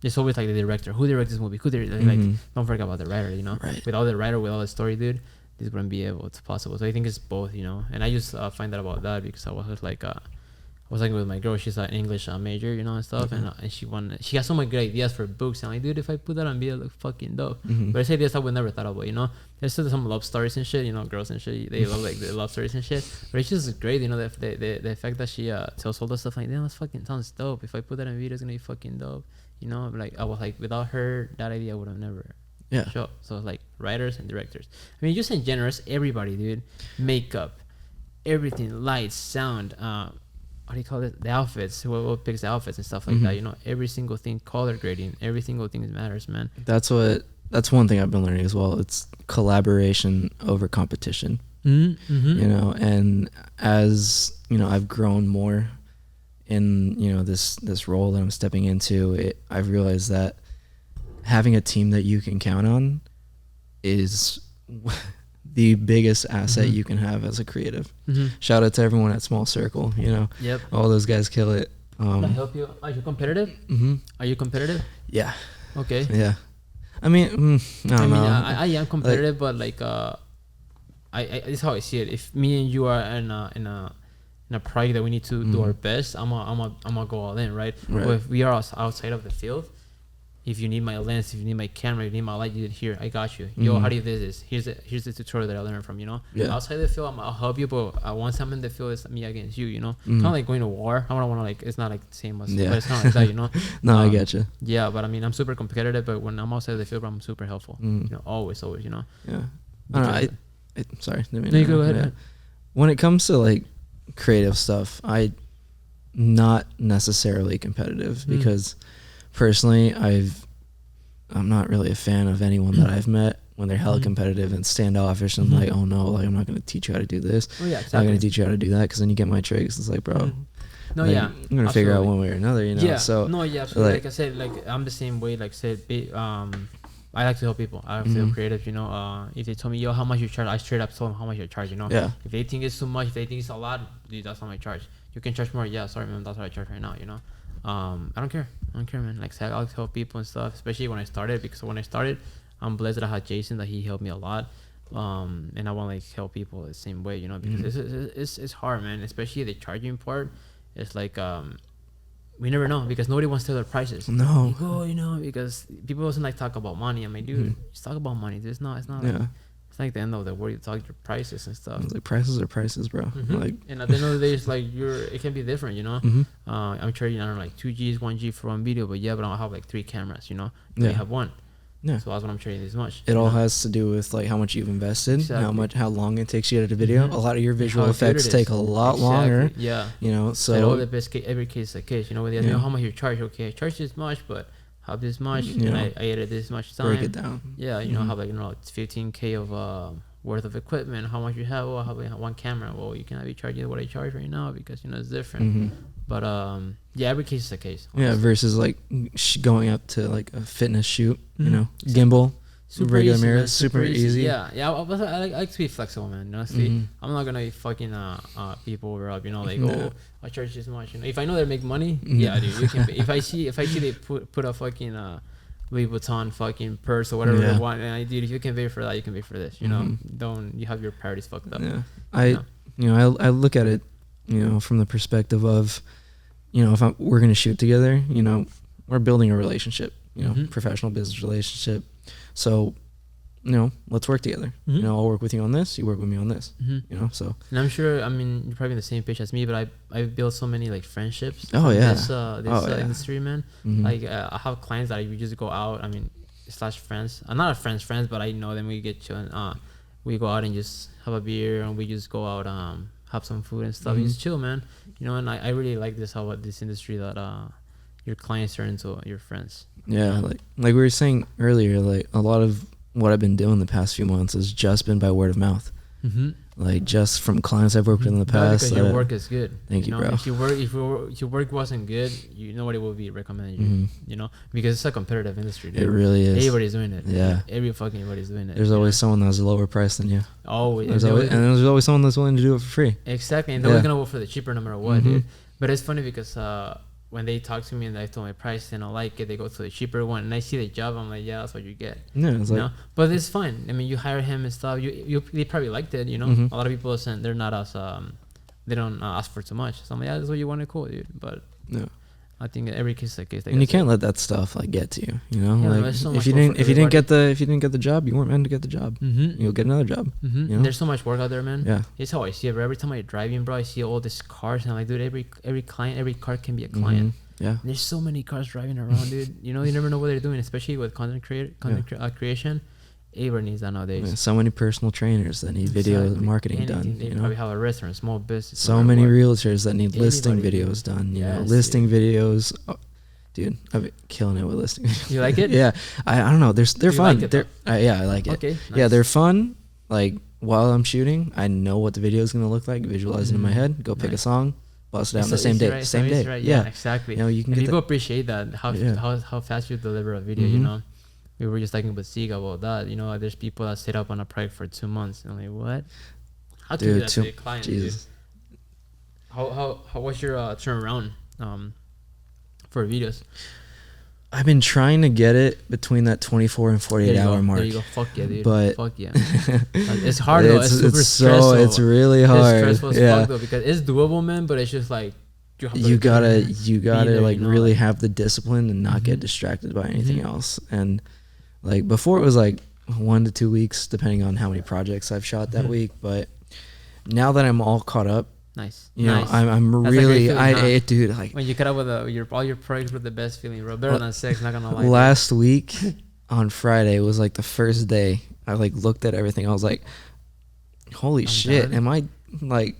it's always like the director who directs this movie, like don't forget about the writer, you know. Right. Without the writer, without the story, dude, this wouldn't be able to possible. So I think it's both, you know. And I just find out about that because I was just like I was talking with my girl. She's an English major, you know, and stuff. And she has so many good ideas for books. And I'm like, dude, if I put that on video, it look fucking dope. But it's ideas I would never thought about, you know. There's still some love stories and shit, you know, girls and shit. They love like the love stories and shit. But it's just great, you know, the fact that she tells all that stuff like, damn, that fucking sounds dope. If I put that in video, it's gonna be fucking dope. You know, like I was like, without her, that idea would have never show. So like writers and directors. I mean, just in general, everybody, dude. Makeup, everything, lights, sound. What do you call it? The outfits. Who picks the outfits and stuff like that? You know, every single thing, color grading, every single thing matters, man. That's one thing I've been learning as well. It's collaboration over competition. You know, and as you know, I've grown more in, you know, this role that I'm stepping into. I've realized that having a team that you can count on is the biggest asset you can have as a creative. Shout out to everyone at Small Circle, you know. Yep. All those guys kill it. Can I help you? Are you competitive? Are you competitive? Yeah. Okay. Yeah. I mean, I don't know. I am competitive, like, but like this is how I see it. If me and you are in a project that we need to do our best, I'm gonna go all in, right? But if we are outside of the field, if you need my lens, if you need my camera, if you need my light, here, I got you. Yo, how do you do this? Here's the tutorial that I learned from, you know. Outside the field, I'll help you, but once I'm in the field, it's me against you, you know. Kind of like going to war. I don't want to like, it's not like the same as, but it's not like that, you know. No, I get you. Yeah, but I mean, I'm super competitive, but when I'm outside the field, I'm super helpful. You know, always, you know. Yeah. I don't know. Sorry. No, you go ahead. Yeah. When it comes to like creative stuff, I'm not necessarily competitive because personally I'm not really a fan of anyone that I've met when they're hella competitive and standoffish and like, oh no, like I'm not going to teach you how to do this. Oh, yeah, exactly. I'm not going to teach you how to do that because then you get my tricks. It's like, bro, no, like, yeah, I'm going to figure out one way or another, you know. Yeah, so no, yeah, absolutely. Like I said, like I'm the same way. Like I said, I like to help people. I like to help creative, you know. If they told me, yo, how much you charge, I straight up told them how much you charge, you know. Yeah. If they think it's too much, if they think it's a lot, dude, that's not my charge. You can charge more. Yeah, sorry, man, that's what I charge right now, you know. I don't care, man. Like I said, I like to help people and stuff, especially when I started, because when I started, I'm blessed that I had Jason, that he helped me a lot. And I want to like help people the same way, you know, because it's hard, man, especially the charging part. It's like, we never know, because nobody wants to tell their prices. No. Like, oh, you know, because people doesn't like talk about money. I'm like, dude, just talk about money. It's not like, it's like the end of the world. You talk your prices and stuff. Like prices are prices, bro. Like, and at the end of the day, it's like it can be different, you know. I'm charging, I don't know, like 2Gs, 1G for one video, but I don't have like 3 cameras, you know. I have one. Yeah. So that's what I'm charging this much. It all has to do with like how much you've invested, how long it takes you to edit a video. A lot of your visual effects take a lot longer. Yeah. You know, so all the best case, every case is a case. You know, with the know how much you charge. Okay, I charge this much, but have this much, and I edit this much time. Break it down. Yeah, you know, have like, you know, it's 15K of worth of equipment. How much you have? Well, I have like one camera. Well, you cannot be charging what I charge right now because, you know, it's different. But every case is a case. Honestly. Yeah, versus like going up to like a fitness shoot, you know, gimbal, super regular easy, mirrors, super easy. Yeah, I like to be flexible, man. Honestly, I'm not gonna be fucking people over up, you know, like I charge this much. You know, if I know they make money, yeah, dude, you can. If I see they put a fucking Louis Vuitton fucking purse or whatever they want, and I dude, if you can pay for that, you can pay for this. You know, you have your priorities fucked up. Yeah, I look at it, you know, from the perspective of, you know, if we're going to shoot together, you know, we're building a relationship, you know, professional business relationship. So, you know, let's work together. You know, I'll work with you on this, you work with me on this, you know, so. And I'm sure, I mean, you're probably on the same page as me, but I've built so many like friendships. Oh, yeah. This industry, man. Like, I have clients that we just go out, I mean, / friends. I'm not a friends, but I know them. We get chilling. We go out and just have a beer, and we just go out, have some food and stuff. You just chill, man. You know, and I really like this industry that your clients turn into your friends. Yeah, like we were saying earlier, like a lot of what I've been doing the past few months has just been by word of mouth. Like just from clients I've worked with in the past. Because your work is good. Thank you, bro. If your work wasn't good, nobody will be recommending you. You know, because it's a competitive industry. Dude. It really is. Everybody's doing it. Yeah. Everybody's doing it. There's always someone that's a lower price than you. Always. And there's always someone that's willing to do it for free. Exactly. And they're always gonna go for the cheaper no matter what, dude. But it's funny because when they talk to me and I told my price, they don't like it, they go to the cheaper one, and I see the job, I'm like, yeah, that's what you get. Yeah, it's like, but it's fine. I mean, you hire him and stuff. They probably liked it. You know, a lot of people listen. They're not as they don't ask for too much. So I'm like, yeah, that's what you want, cool, dude. But yeah, I think every case is a case. And you can't let that stuff like get to you. You know, yeah, like so if you didn't get the job, you weren't meant to get the job. You'll get another job. You know? And there's so much work out there, man. Yeah, it's how I see it. Bro. Every time I drive in, bro, I see all these cars, and I'm like, dude, every client, every car can be a client. Yeah, and there's so many cars driving around, dude. You know, you never know what they're doing, especially with content creation. Everyone needs that nowadays. Yeah, so many personal trainers that need video marketing done. They probably have a restaurant, small business. So many realtors that need listing videos done. You know, listing videos. Oh, dude, I've been killing it with listing videos. You like it? Yeah, I don't know. They're fun. Like it, yeah, I like it. Okay, nice. Yeah, they're fun. Like while I'm shooting, I know what the video is gonna look like. Visualize it in my head. Go pick a song. Bust it out on the same day. Right, same day. Right. Yeah, exactly. You know, you can. And people appreciate that how fast you deliver a video. You know, we were just talking with Siga about that. You know, there's people that sit up on a project for 2 months. And I'm like, what? How to do that to a client? Jesus. Dude? How what's your turnaround for videos? I've been trying to get it between that 24 and 48 hour mark. There you go. Fuck yeah, dude. But fuck yeah. It's hard though. It's super stressful. It's really hard. It's stressful as fuck though, because it's doable, man. But it's just like you gotta there, like really have the discipline and not get distracted by anything else. And like before, it was like 1 to 2 weeks, depending on how many projects I've shot that week. But now that I'm all caught up. Nice. You know, I'm really, dude, like when you cut up with all your projects were the best feeling, bro. Better than sex, not gonna lie. Last week on Friday was like the first day I like looked at everything. I was like, holy shit, am I like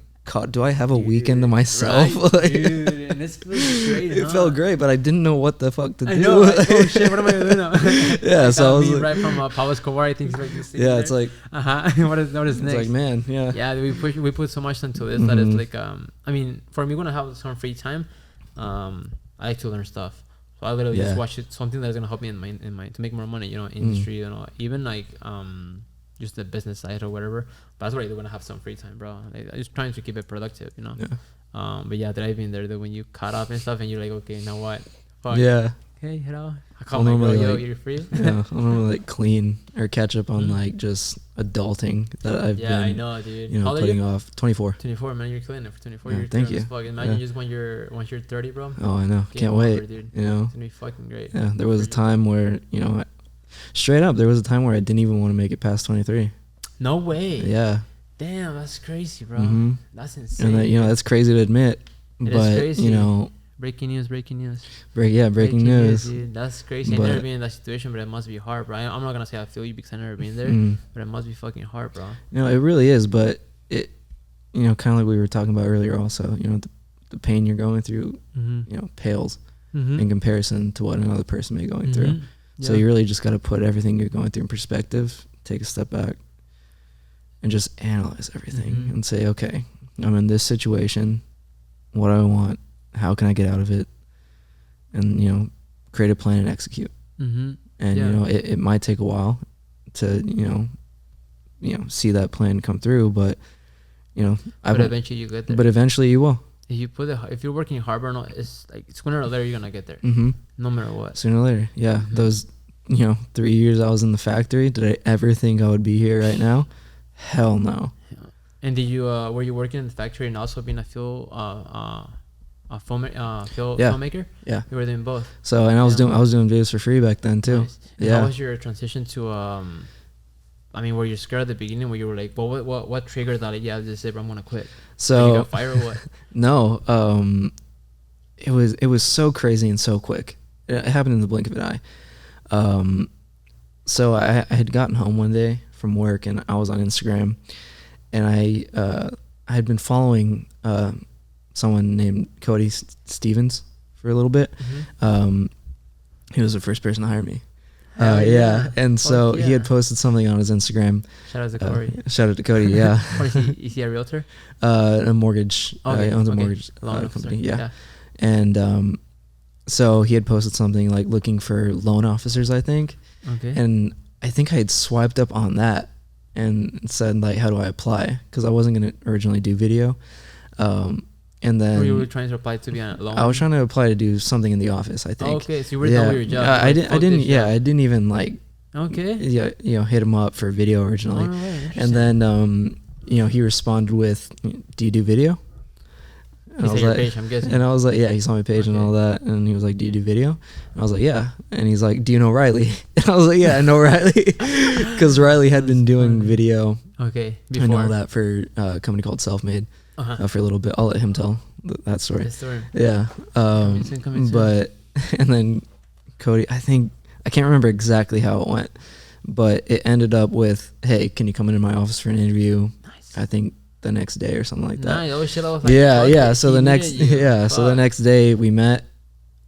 do I have a weekend to myself? Right, like, dude, and this feels great. It felt great, but I didn't know what the fuck to do. I know, like, oh shit, what am I gonna do now? Yeah, so I was like, right from Pablo Escobar, I think it's like this. Yeah, it's like what is next? It's like, man, yeah. Yeah, we put so much into this that it's like I mean, for me when I have some free time, I like to learn stuff. So I literally just watch something that's gonna help me in my to make more money. You know, industry, you know, even like just the business side or whatever. But that's what I do when I have some free time, bro. Like, I'm just trying to keep it productive, you know. Yeah. But yeah, driving there, when you cut off and stuff, and you're like, okay, now what? Fuck. Yeah. Okay, hello. I call my girl, yo, you're free. Yeah, I'm normally like clean or catch up on like just adulting that I've been. I know, dude. You know, putting off. 24. 24, man. You're killing it for 24. Yeah, you're thank you. Imagine just when you're 30, bro. Oh, I know. Can't wait. Dude. You know, it's gonna be fucking great. Yeah, there was a time where straight up, there was a time where I didn't even want to make it past 23. No way. Yeah. Damn, that's crazy, bro. That's insane. And that's crazy to admit. But crazy. You know, breaking news. Breaking news. Dude. That's crazy. I've never been in that situation, but it must be hard, bro. I'm not gonna say I feel you because I've never been there, but it must be fucking hard, bro. No, it really is. But it, kind of like we were talking about earlier. Also, the pain you're going through, pales in comparison to what another person may be going through. Yeah. So you really just got to put everything you're going through in perspective, take a step back, and just analyze everything and say, okay, I'm in this situation. What do I want? How can I get out of it? And, create a plan and execute. And, it might take a while to, see that plan come through, but, but eventually you get there. But eventually you will. If you're working hard or not, it's like sooner or later you're going to get there. No matter what. Sooner or later. Yeah. Those, 3 years I was in the factory, did I ever think I would be here right now? Hell no. Yeah. And did you were you working in the factory and also being a filmmaker? Yeah. You were doing both. So and I was doing videos for free back then too. Nice. Yeah. How was your transition to were you scared at the beginning where you were like, well, what triggered that? Like, yeah, this is it, I'm gonna quit. So you got fired or what? No. It was so crazy and so quick. It happened in the blink of an eye. So I had gotten home one day from work and I was on Instagram, and I had been following someone named Cody Stevens for a little bit. He was the first person to hire me, Yeah. And so yeah. he had posted something on his Instagram. Shout out to Corey. Shout out to Cody. Yeah. Is he a realtor? A mortgage. Okay. He owns a mortgage Loan company. officer. Yeah. And so he had posted something like looking for loan officers, I think. Okay. And I think I had swiped up on that and said like, how do I apply? Because I wasn't going to originally do video. And then Or you were trying to apply to be on a loan? I was trying to apply to do something in the office, I think. Oh, okay, so you were done with your job. I didn't even like okay. hit him up for video originally. Oh, right. And then he responded with, do you do video? And He I was saw your like, page, I'm guessing. and I was like, yeah, he saw my page and all that, and he was like, do you do video? And I was like, yeah. And he's like, do you know Riley? And I was like, yeah, I know Riley, because Riley had been doing video. Okay. I know that for a company called Selfmade for a little bit. I'll let him tell that story. Yeah. Coming soon. But and then Cody, I can't remember exactly how it went, but it ended up with, hey, can you come into my office for an interview? Nice. I think the next day or something like that. Nice. Oh shit! I was like, yeah. So the next so the next day we met,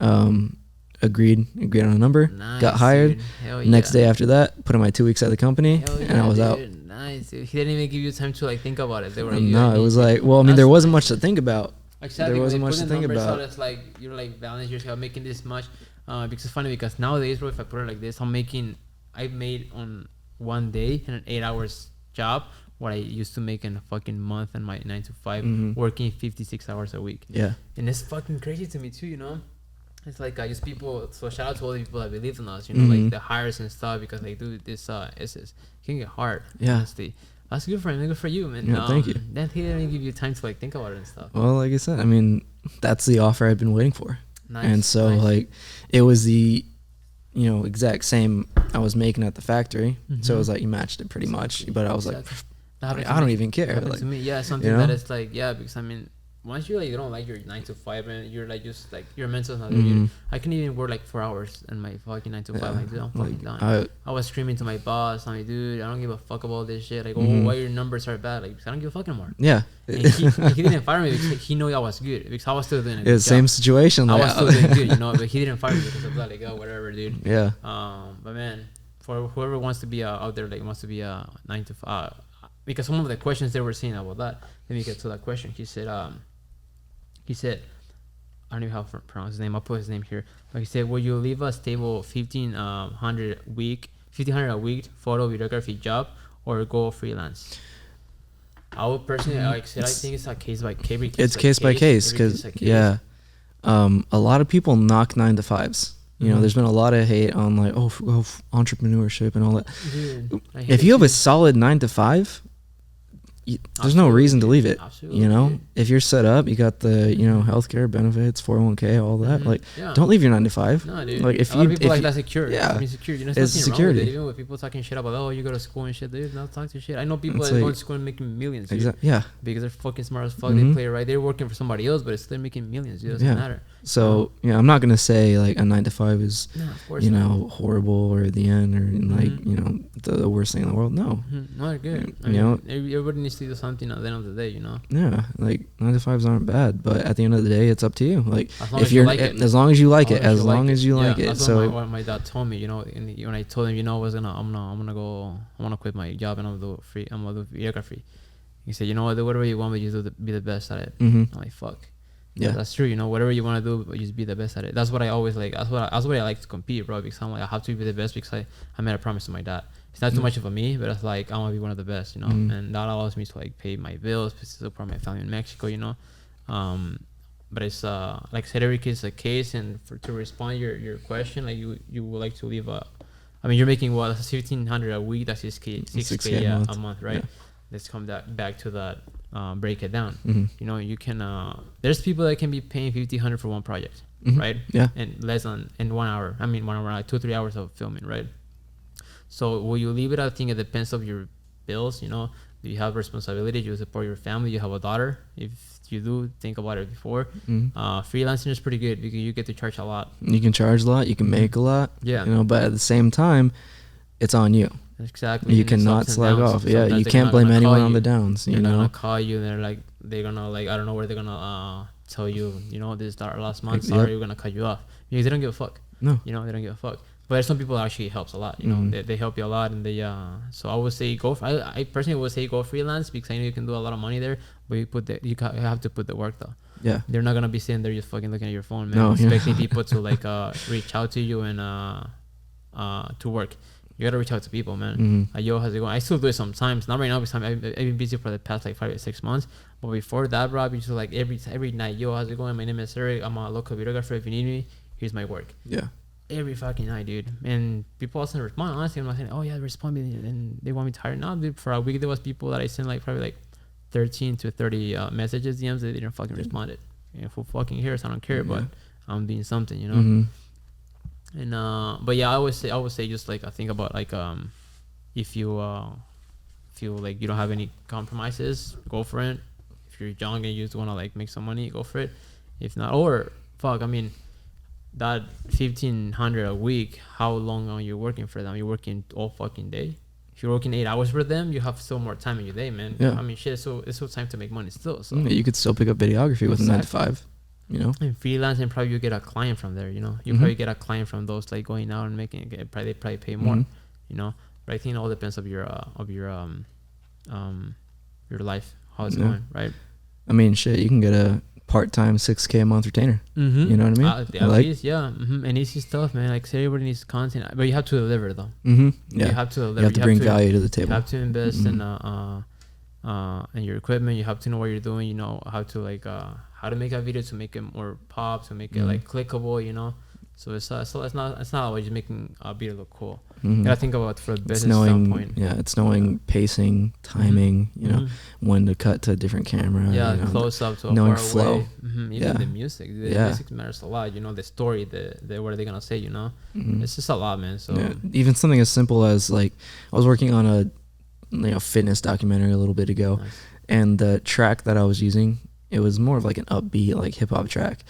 agreed on a number, nice, got hired. Hell Next day after that, put in my 2 weeks at the company, and I was out. Nice. Dude. He didn't even give you time to like think about it. They were like, No, it was like, well, I mean, there wasn't much to think about. Exactly. There wasn't much to think about. So it's like you're like balance yourself making this much. Because it's funny because nowadays, bro, if I put it like this, I've made on one day in an 8 hours job what I used to make in a fucking month in my 9 to 5, working 56 hours a week. Yeah. And it's fucking crazy to me too, you know? It's like just people, so shout out to all the people that believe in us, you know, like the hires and stuff, because like, dude, this it can get hard. Yeah. Honestly. That's good for him. Good for you, man. Yeah, thank you. Then he didn't give you time to like think about it and stuff. Well, like I said, I mean, that's the offer I've been waiting for. Nice. And so like it was the exact same I was making at the factory. So it was like you matched it pretty much. But I was like, I don't even care. Like, to me, yeah, something that is like, yeah, because I mean, once you like you don't like your 9 to 5 and you're like just like your mental's not there. I can even work like 4 hours in my fucking 9 to 5. Like, dude, I'm fucking done. I was screaming to my boss. I'm like, dude, I don't give a fuck about this shit. Like, oh, why your numbers are bad? Like, I don't give a fuck anymore. Yeah. And he didn't fire me because he knew I was good, because I was still doing a good job. Same situation. I was still doing good, you know, but he didn't fire me because of that. Like, oh, whatever, dude. Yeah. But man, for whoever wants to be out there, like wants to be a 9 to 5, because some of the questions they were saying about that. Let me get to that question. He said, I don't know how to pronounce his name. I'll put his name here. But he said, will you leave a stable $1,500 a week photo videography job or go freelance? I would personally, like I said, I think it's a case by case. It's case by case because a lot of people knock 9 to 5s. You know, there's been a lot of hate on like entrepreneurship and all that. Dude, if you have a solid 9 to 5. There's no reason to leave it. Absolutely. You know, if you're set up, you got the healthcare benefits, 401k, all that. Like, don't leave your 9 to 5. No, dude. Like, if a lot of people like that's secure. Yeah, I mean, secure. You know, it's security. Wrong with it. Even with people talking shit about, you go to school and shit, dude, not talk to shit. I know people that go to school and making millions. Exactly. Yeah. Because they're fucking smart as fuck. They play it right. They're working for somebody else, but it's still making millions. It doesn't matter. So I'm not gonna say like a 9 to 5 is horrible or the end or like the worst thing in the world. No. Not good. I mean, everybody needs to do something at the end of the day. Yeah, like 9 to 5s aren't bad, but at the end of the day, it's up to you. Like if you're like as long as you like it, as long as you like it. That's so what my dad told me, when I told him, I want to quit my job and I'm gonna do videography. He said, you know what, do whatever you want, but just be the best at it. I'm like, fuck. Yeah, that's true. Whatever you want to do, but just be the best at it. That's what I always like. That's what I like to compete, bro. Because I'm like, I have to be the best because I made a promise to my dad. It's not too much of a me, but it's like I want to be one of the best, and that allows me to like pay my bills, support my family in Mexico, But it's like I said, every case is a case, and to respond your question, like you would like to leave you're making what, $1,500 a week. That's 6K a month, right? Yeah. Let's come back to that. Break it down. You can there's people that can be paying $1,500 for one project, right? Yeah. And less than in 1 hour. 1 hour, like 2-3 hours of filming, right? So will you leave it? I think it depends of your bills. Do you have responsibility? Do you support your family? You have a daughter? If you do, think about it before. Freelancing is pretty good because you get to charge a lot. You can charge a lot. You can make a lot. Yeah. But at the same time, it's on you. Exactly. You cannot slag off. Yeah, you can't blame anyone on the downs. They're gonna call you. They're gonna I don't know where they're gonna tell you. This is our last month. Sorry, we're gonna cut you off because they don't give a fuck. No. They don't give a fuck. But some people actually helps a lot, you know. They help you a lot, and they so I would say I personally would say go freelance, because I know you can do a lot of money there, but you have to put the work though. Yeah, they're not gonna be sitting there just fucking looking at your phone, man, expecting people to like reach out to you and to work. You gotta reach out to people, man. Yo, how's it going? I still do it sometimes, not right now because I've been busy for the past like 5 or 6 months, but before that, bro, I used to like every night, yo, how's it going? My name is Eric, I'm a local videographer. If you need me, here's my work. Yeah, every fucking night, dude. And people also respond. Honestly, I'm not saying, oh yeah, respond me, and they want me to hire. No, dude, for a week there was people that I sent like probably like 13 to 30 messages, DMs, that they didn't fucking respond it. You know, who fucking cares? I don't care, but I'm doing something, you know. And but yeah, I would say just like I think about like if you feel like you don't have any compromises, go for it. If you're young and you just want to like make some money, go for it. If not, or fuck, I mean, that 1,500 a week, how long are you working for them? You're working all fucking day. If you're working 8 hours for them, you have still more time in your day, man. I mean, shit, it's so time to make money still. So you could still pick up videography with a 9 to 5, you know. And freelance, and probably you get a client from there, you know. You probably get a client from those like going out and making it. They probably pay more, you know. But I think it all depends of your life, how it's going, right? I mean, shit, you can get a part-time $6K a month retainer. You know what I mean? At least, yeah. And easy stuff, man. Like, say everybody needs content, but you have to deliver though. Yeah, you have to deliver. You have to bring value to the table. You have to invest in your equipment. You have to know what you're doing. You know how to like how to make a video to make it more pop, to make it like clickable. You know. So it's not always just making a video look cool. You gotta think about for the business standpoint. Yeah, it's knowing pacing, timing. You know, when to cut to a different camera. Yeah, you know, close up to a knowing far flow. away. Even the music. The music matters a lot. You know, the story, the what are they gonna say? You know, it's just a lot, man. So even something as simple as like I was working on a fitness documentary a little bit ago, and the track that I was using, it was more of like an upbeat like hip hop track.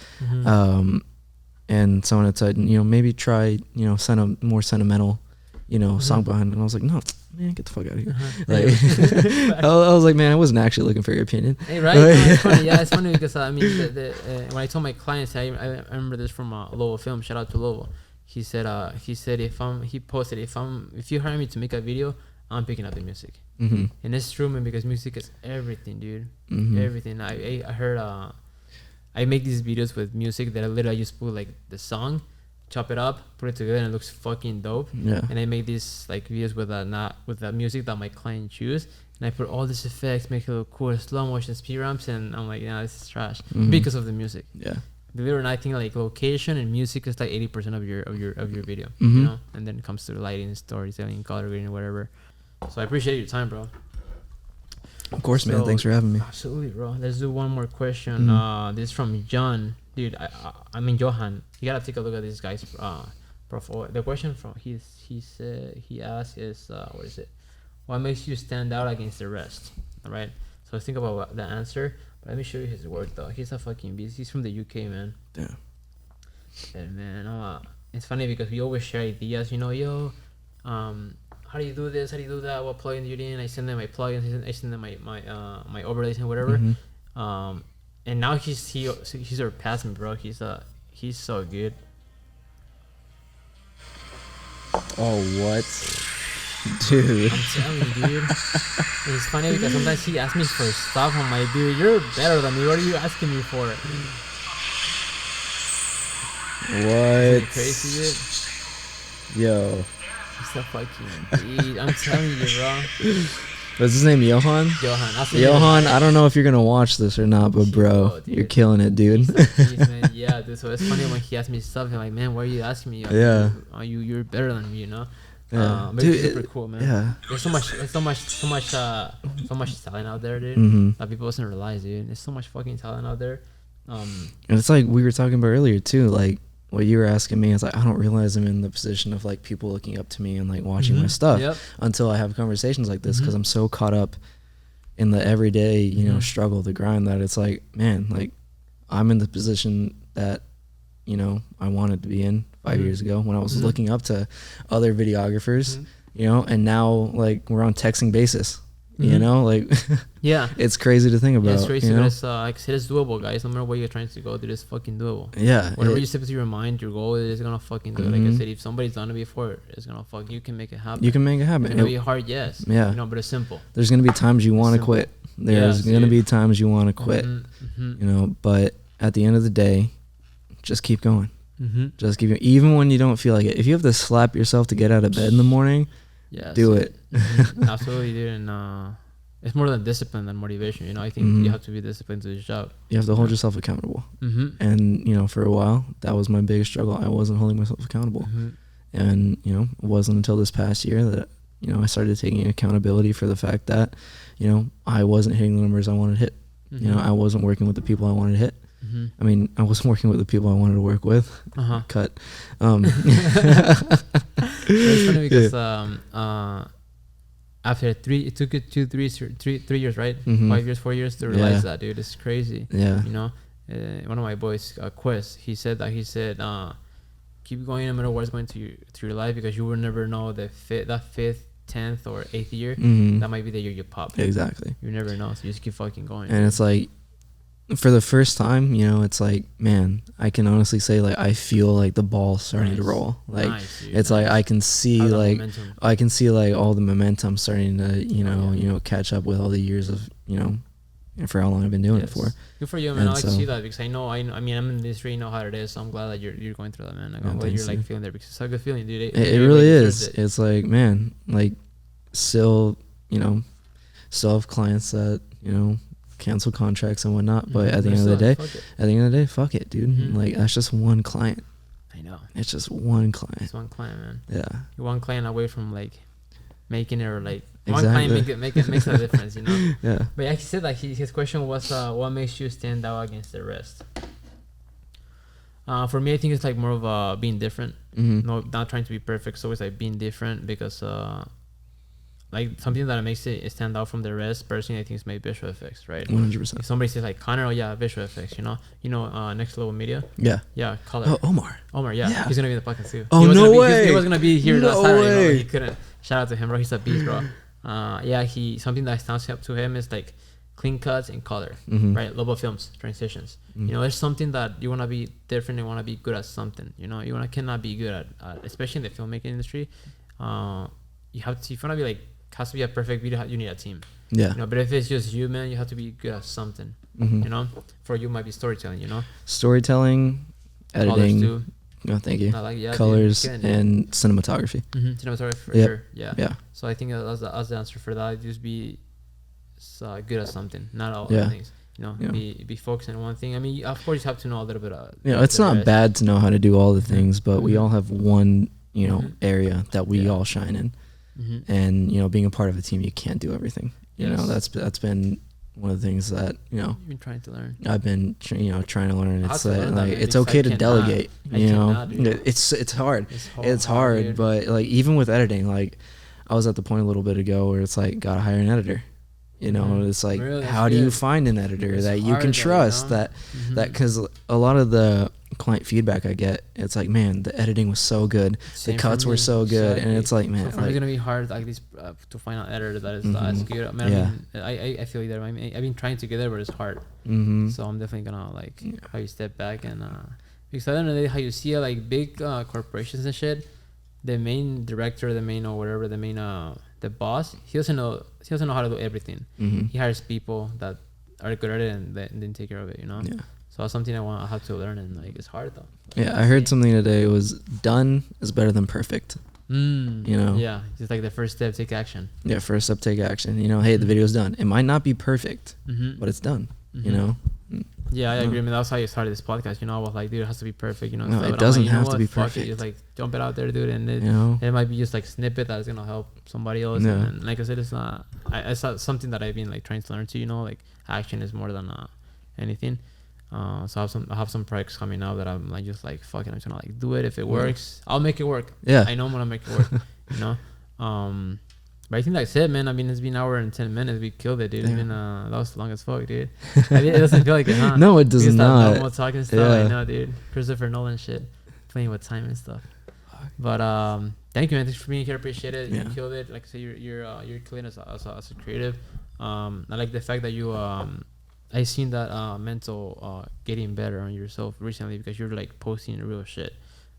And someone had said, you know, maybe try, you know, more sentimental, you know, song behind it. And I was like, no, man, get the fuck out of here. Like, I was like, man, I wasn't actually looking for your opinion. Hey, right? No, it's funny. Yeah, it's funny because I mean, when I told my clients, I remember this from Lovo Film. Shout out to Lovo. He said if you hire me to make a video, I'm picking up the music. And it's true, man, because music is everything, dude. Everything. I heard I make these videos with music that I literally just put like the song, chop it up, put it together, and it looks fucking dope. And I make these like videos with the music that my client choose, and I put all these effects, make it look cool, slow motion, speed ramps, and I'm like, yeah, this is trash because of the music. Believe it or not, I think like location and music is like 80% of your video, you know, and then it comes to lighting, storytelling, color grading, whatever. So I appreciate your time, bro. Of course, man. Thanks for having me. Absolutely, bro. Let's do one more question. This is from John. Dude, I mean Johan. You gotta take a look at this guy's profile. The question from he asked is what is it? What makes you stand out against the rest? All right. So think about the answer. But let me show you his work though. He's a fucking beast. He's from the UK, man. Yeah. And man, it's funny because we always share ideas. You know, how do you do this? How do you do that? What plugin do you need? I send them my plugins. I send them my overlays and whatever. And now he's surpassed me, bro. He's so good. Oh, what, dude? I'm telling you, dude. It's funny because sometimes he asks me for stuff. I'm like, dude, you're better than me. What are you asking me for? What? Crazy, dude. Yo. He's a fucking dude. I'm telling you, bro. What's his name? Johan? Johan, I don't know if you're gonna watch this or not, but bro, you're killing it, dude. Man. Yeah, dude. So it's funny when he asked me stuff. I'm like, man, why are you asking me? You're better than me, you know. Yeah. But dude, it's super cool, man. Yeah. There's so much talent out there, dude. That people doesn't realize, dude. There's so much fucking talent out there. And it's like we were talking about earlier too, like what you were asking me is like I don't realize I'm in the position of like people looking up to me and like watching my stuff until I have conversations like this, because I'm so caught up in the everyday, you know, struggle, the grind, that it's like, man, like I'm in the position that, you know, I wanted to be in 5 years ago when I was looking up to other videographers, you know, and now like we're on texting basis. You know, like, yeah, it's crazy to think about. Yeah, it's crazy, you know? but it's like it is doable, guys. No matter where you're trying to go, dude, it's fucking doable. Yeah, whatever you set to your mind, your goal is gonna fucking do it. Like I said, if somebody's done it before, it's gonna fuck. You can make it happen. You can make it happen. It's gonna be hard, yes. Yeah, you know, but it's simple. There's gonna be times you want to quit. There's gonna be times you want to quit. You know, but at the end of the day, just keep going. Just keep, even when you don't feel like it. If you have to slap yourself to get out of bed in the morning, do it. Absolutely, dude. And it's more than discipline than motivation. You know, I think you have to be disciplined to this job. You have to hold yourself accountable. And, you know, for a while, that was my biggest struggle. I wasn't holding myself accountable. And, you know, it wasn't until this past year that, you know, I started taking accountability for the fact that, you know, I wasn't hitting the numbers I wanted to hit. You know, I wasn't working with the people I wanted to hit. I mean, I wasn't working with the people I wanted to work with. Cut. It's funny because after it took it 3 years, right? 5 years, 4 years to realize that, dude. It's crazy. Yeah. You know, one of my boys, Quest, he said keep going no matter what's going to your life, because you will never know that fifth, 10th, or 8th year, that might be the year you pop. Exactly. You never know, so you just keep fucking going. And it's like, for the first time, you know, it's like, man, I can honestly say, like, I feel like the ball's starting to roll. Like, it's like I can see like all the momentum starting to, you know, catch up with all the years of, you know, for how long I've been doing it for. Good for you, man. I like to see that, because I mean, I'm in the industry, you know how it is. So I'm glad that you're going through that, man. Like, I'm glad you're like feeling there, because it's a good feeling, dude. It really is. It's like, man, like, still, you know, still have clients that, you know, cancel contracts and whatnot, but at the end of the day, fuck it, dude. Like, that's just one client. I know. It's just one client. It's one client, man. Yeah. You're one client away from like making it, or like one client makes a difference, you know. Yeah. But he said that his question was, what makes you stand out against the rest? For me, I think it's like more of being different. No, not trying to be perfect. It's always like being different, because like something that makes it stand out from the rest, personally, I think is my visual effects, right? 100%. If somebody says like Connor, visual effects, you know, Next Level Media. Yeah, color. Oh, Omar, yeah, he's gonna be in the podcast too. Oh, no way. He was gonna be here last Saturday, way. bro. He couldn't. Shout out to him, bro. He's a beast, bro. Something that stands up to him is like clean cuts and color, right? Lobo films, transitions. You know, there's something that you wanna be different. You wanna be good at something. You know, cannot be good at, especially in the filmmaking industry. You have to, if you wanna be like, has to be a perfect video, you need a team. Yeah. You know, but if it's just you, man, you have to be good at something. You know, for you might be storytelling. You know, storytelling, editing. Too. No, thank you. Like, colors and cinematography. Cinematography for sure. Yeah. Yeah. So I think that's the answer for that. Just be good at something, not all the things. You know, be focused on one thing. I mean, of course, you have to know a little bit of. You know, it's not bad to know how to do all the things, but we all have one, you know, area that we all shine in. And, you know, being a part of a team, you can't do everything. You know, that's been one of the things that, you know, you've been trying to learn. I've been trying to learn. It's like it's okay to delegate. You know, it's hard. It's hard, but like, even with editing, like, I was at the point a little bit ago where it's like, gotta hire an editor. You know, it's like, how do you find an editor that you can trust? That because a lot of the client feedback I get, it's like, man, the editing was so good, the cuts were so good, and it's like, man, so it's gonna be hard like this to find an editor that is as good. Man, I feel you there. I've been trying to get there, but it's hard. So I'm definitely gonna like how you step back, and because I don't know how you see like big corporations and shit. The main director, the main or whatever, the boss, he doesn't know how to do everything. He hires people that are good at it and then take care of it. You know. Yeah. So that's something I have to learn, and like, it's hard though. Yeah, I heard something today. It was done is better than perfect. You know. Yeah, it's like the first step, take action. Yeah, first step, take action. You know, hey, the video's done. It might not be perfect, but it's done. You know. Yeah, I agree. I mean, that's how you started this podcast. You know, I was like, dude, it has to be perfect. You know, no, it doesn't have to be fuck perfect. It. Just like jump it out there, dude, and it might be just like snippet that's gonna help somebody else. Yeah. And like I said, it's not. It's something that I've been like trying to learn to. You know, like action is more than anything. So I have some projects coming out that I'm like just like fucking. I'm trying to like do it. If it works, I'll make it work. Yeah, I know I'm gonna make it work. You know. But I think that's it, man. I mean, it's been an hour and 10 minutes. We killed it, dude. It's been that was long as fuck, dude. I mean, it doesn't feel like it, huh? No, it does not. Normal talking stuff. I know, dude. Christopher Nolan shit, playing with time and stuff. But thank you, man. Thanks for being here. Appreciate it. Yeah. You killed it. Like I say, you're killing as a creative. I like the fact that you I seen that mental getting better on yourself recently, because you're like posting real shit,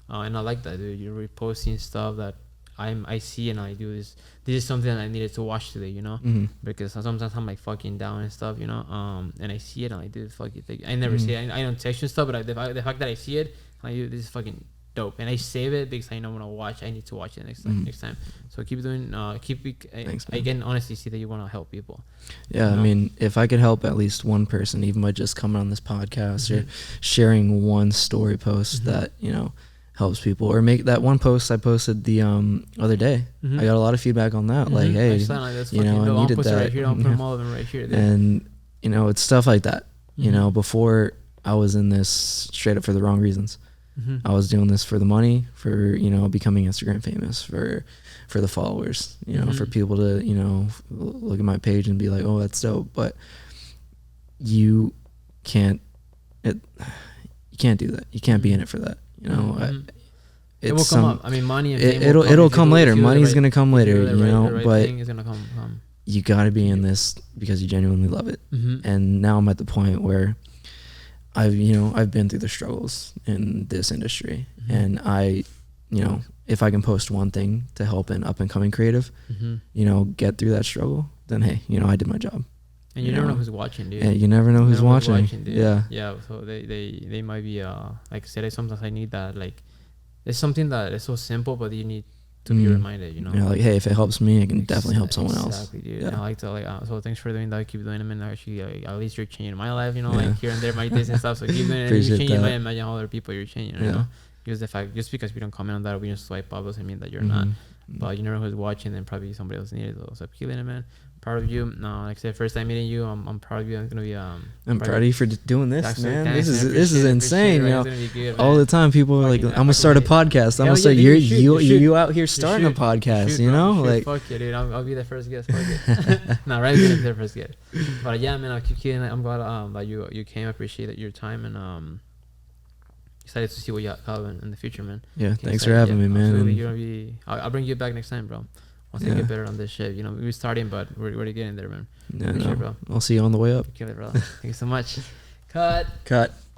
and I like that, dude. You're reposting stuff that I see and I do this. This is something that I needed to watch today, you know, because sometimes I'm like fucking down and stuff, you know, and I see it and I do fucking thing. I never see it. I don't text you stuff, but the fact that I see it, I do, this is fucking dope, and I save it because I know when I need to watch it next time. So keep doing, Thanks, I can honestly see that you want to help people. Yeah, you know? I mean, if I could help at least one person, even by just coming on this podcast or sharing one story post that, you know, helps people, or make that one post I posted the other day. I got a lot of feedback on that. Like, hey, you know, I needed that. Right here. I'll put them all of them right here. Dude. And, you know, it's stuff like that. You know, before I was in this straight up for the wrong reasons. I was doing this for the money, for, you know, becoming Instagram famous, for the followers, you know, for people to, you know, look at my page and be like, oh, that's dope. But you can't do that. You can't be in it for that. You know, it will come up. I mean, money and fame it'll come later. Money's gonna come later, you know. The right but thing is gonna come. You got to be in this because you genuinely love it. And now I'm at the point where I've been through the struggles in this industry, and I, you know, if I can post one thing to help an up and coming creative, you know, get through that struggle, then hey, you know, I did my job. And you never know who's watching, dude. Yeah, you never know who's watching. Yeah. So they might be like I said, sometimes I need that. Like, it's something that is so simple, but you need to be reminded. You know. Yeah, like, hey, if it helps me, it can definitely help someone else. Exactly, dude. Yeah. And I like to so thanks for doing that. Keep doing them, and actually, at least you're changing my life. You know, like here and there, my days and stuff. So keep doing it. You're changing. I imagine other people you're changing. You know, because just because we don't comment on that, we just swipe up, doesn't mean that you're not. But you know who's watching, and probably somebody else needed it. So keep doing it, man. Proud of you. No, like I said, first time meeting you, I'm proud of you. I'm gonna be I'm proud of you for doing this, man. Thanks, this is insane. You know, good, all the time people are like, I'm gonna start a podcast. I'm gonna start. You out here starting a podcast. You know, like, fuck it, dude. I'll be the first guest. Fuck it. No, right? Gonna be the first guest. But yeah, man, I'll keep kidding. I'm glad that you came. I appreciate your time, and excited to see what you have in the future, man. Yeah, thanks for having me, man. Absolutely. You're gonna be. I'll bring you back next time, bro. Once I get better on this shit, you know, we're starting, but we're getting there, man. Yeah, no. Sure, bro. I'll see you on the way up. Kill it, bro. Thank you so much. Cut.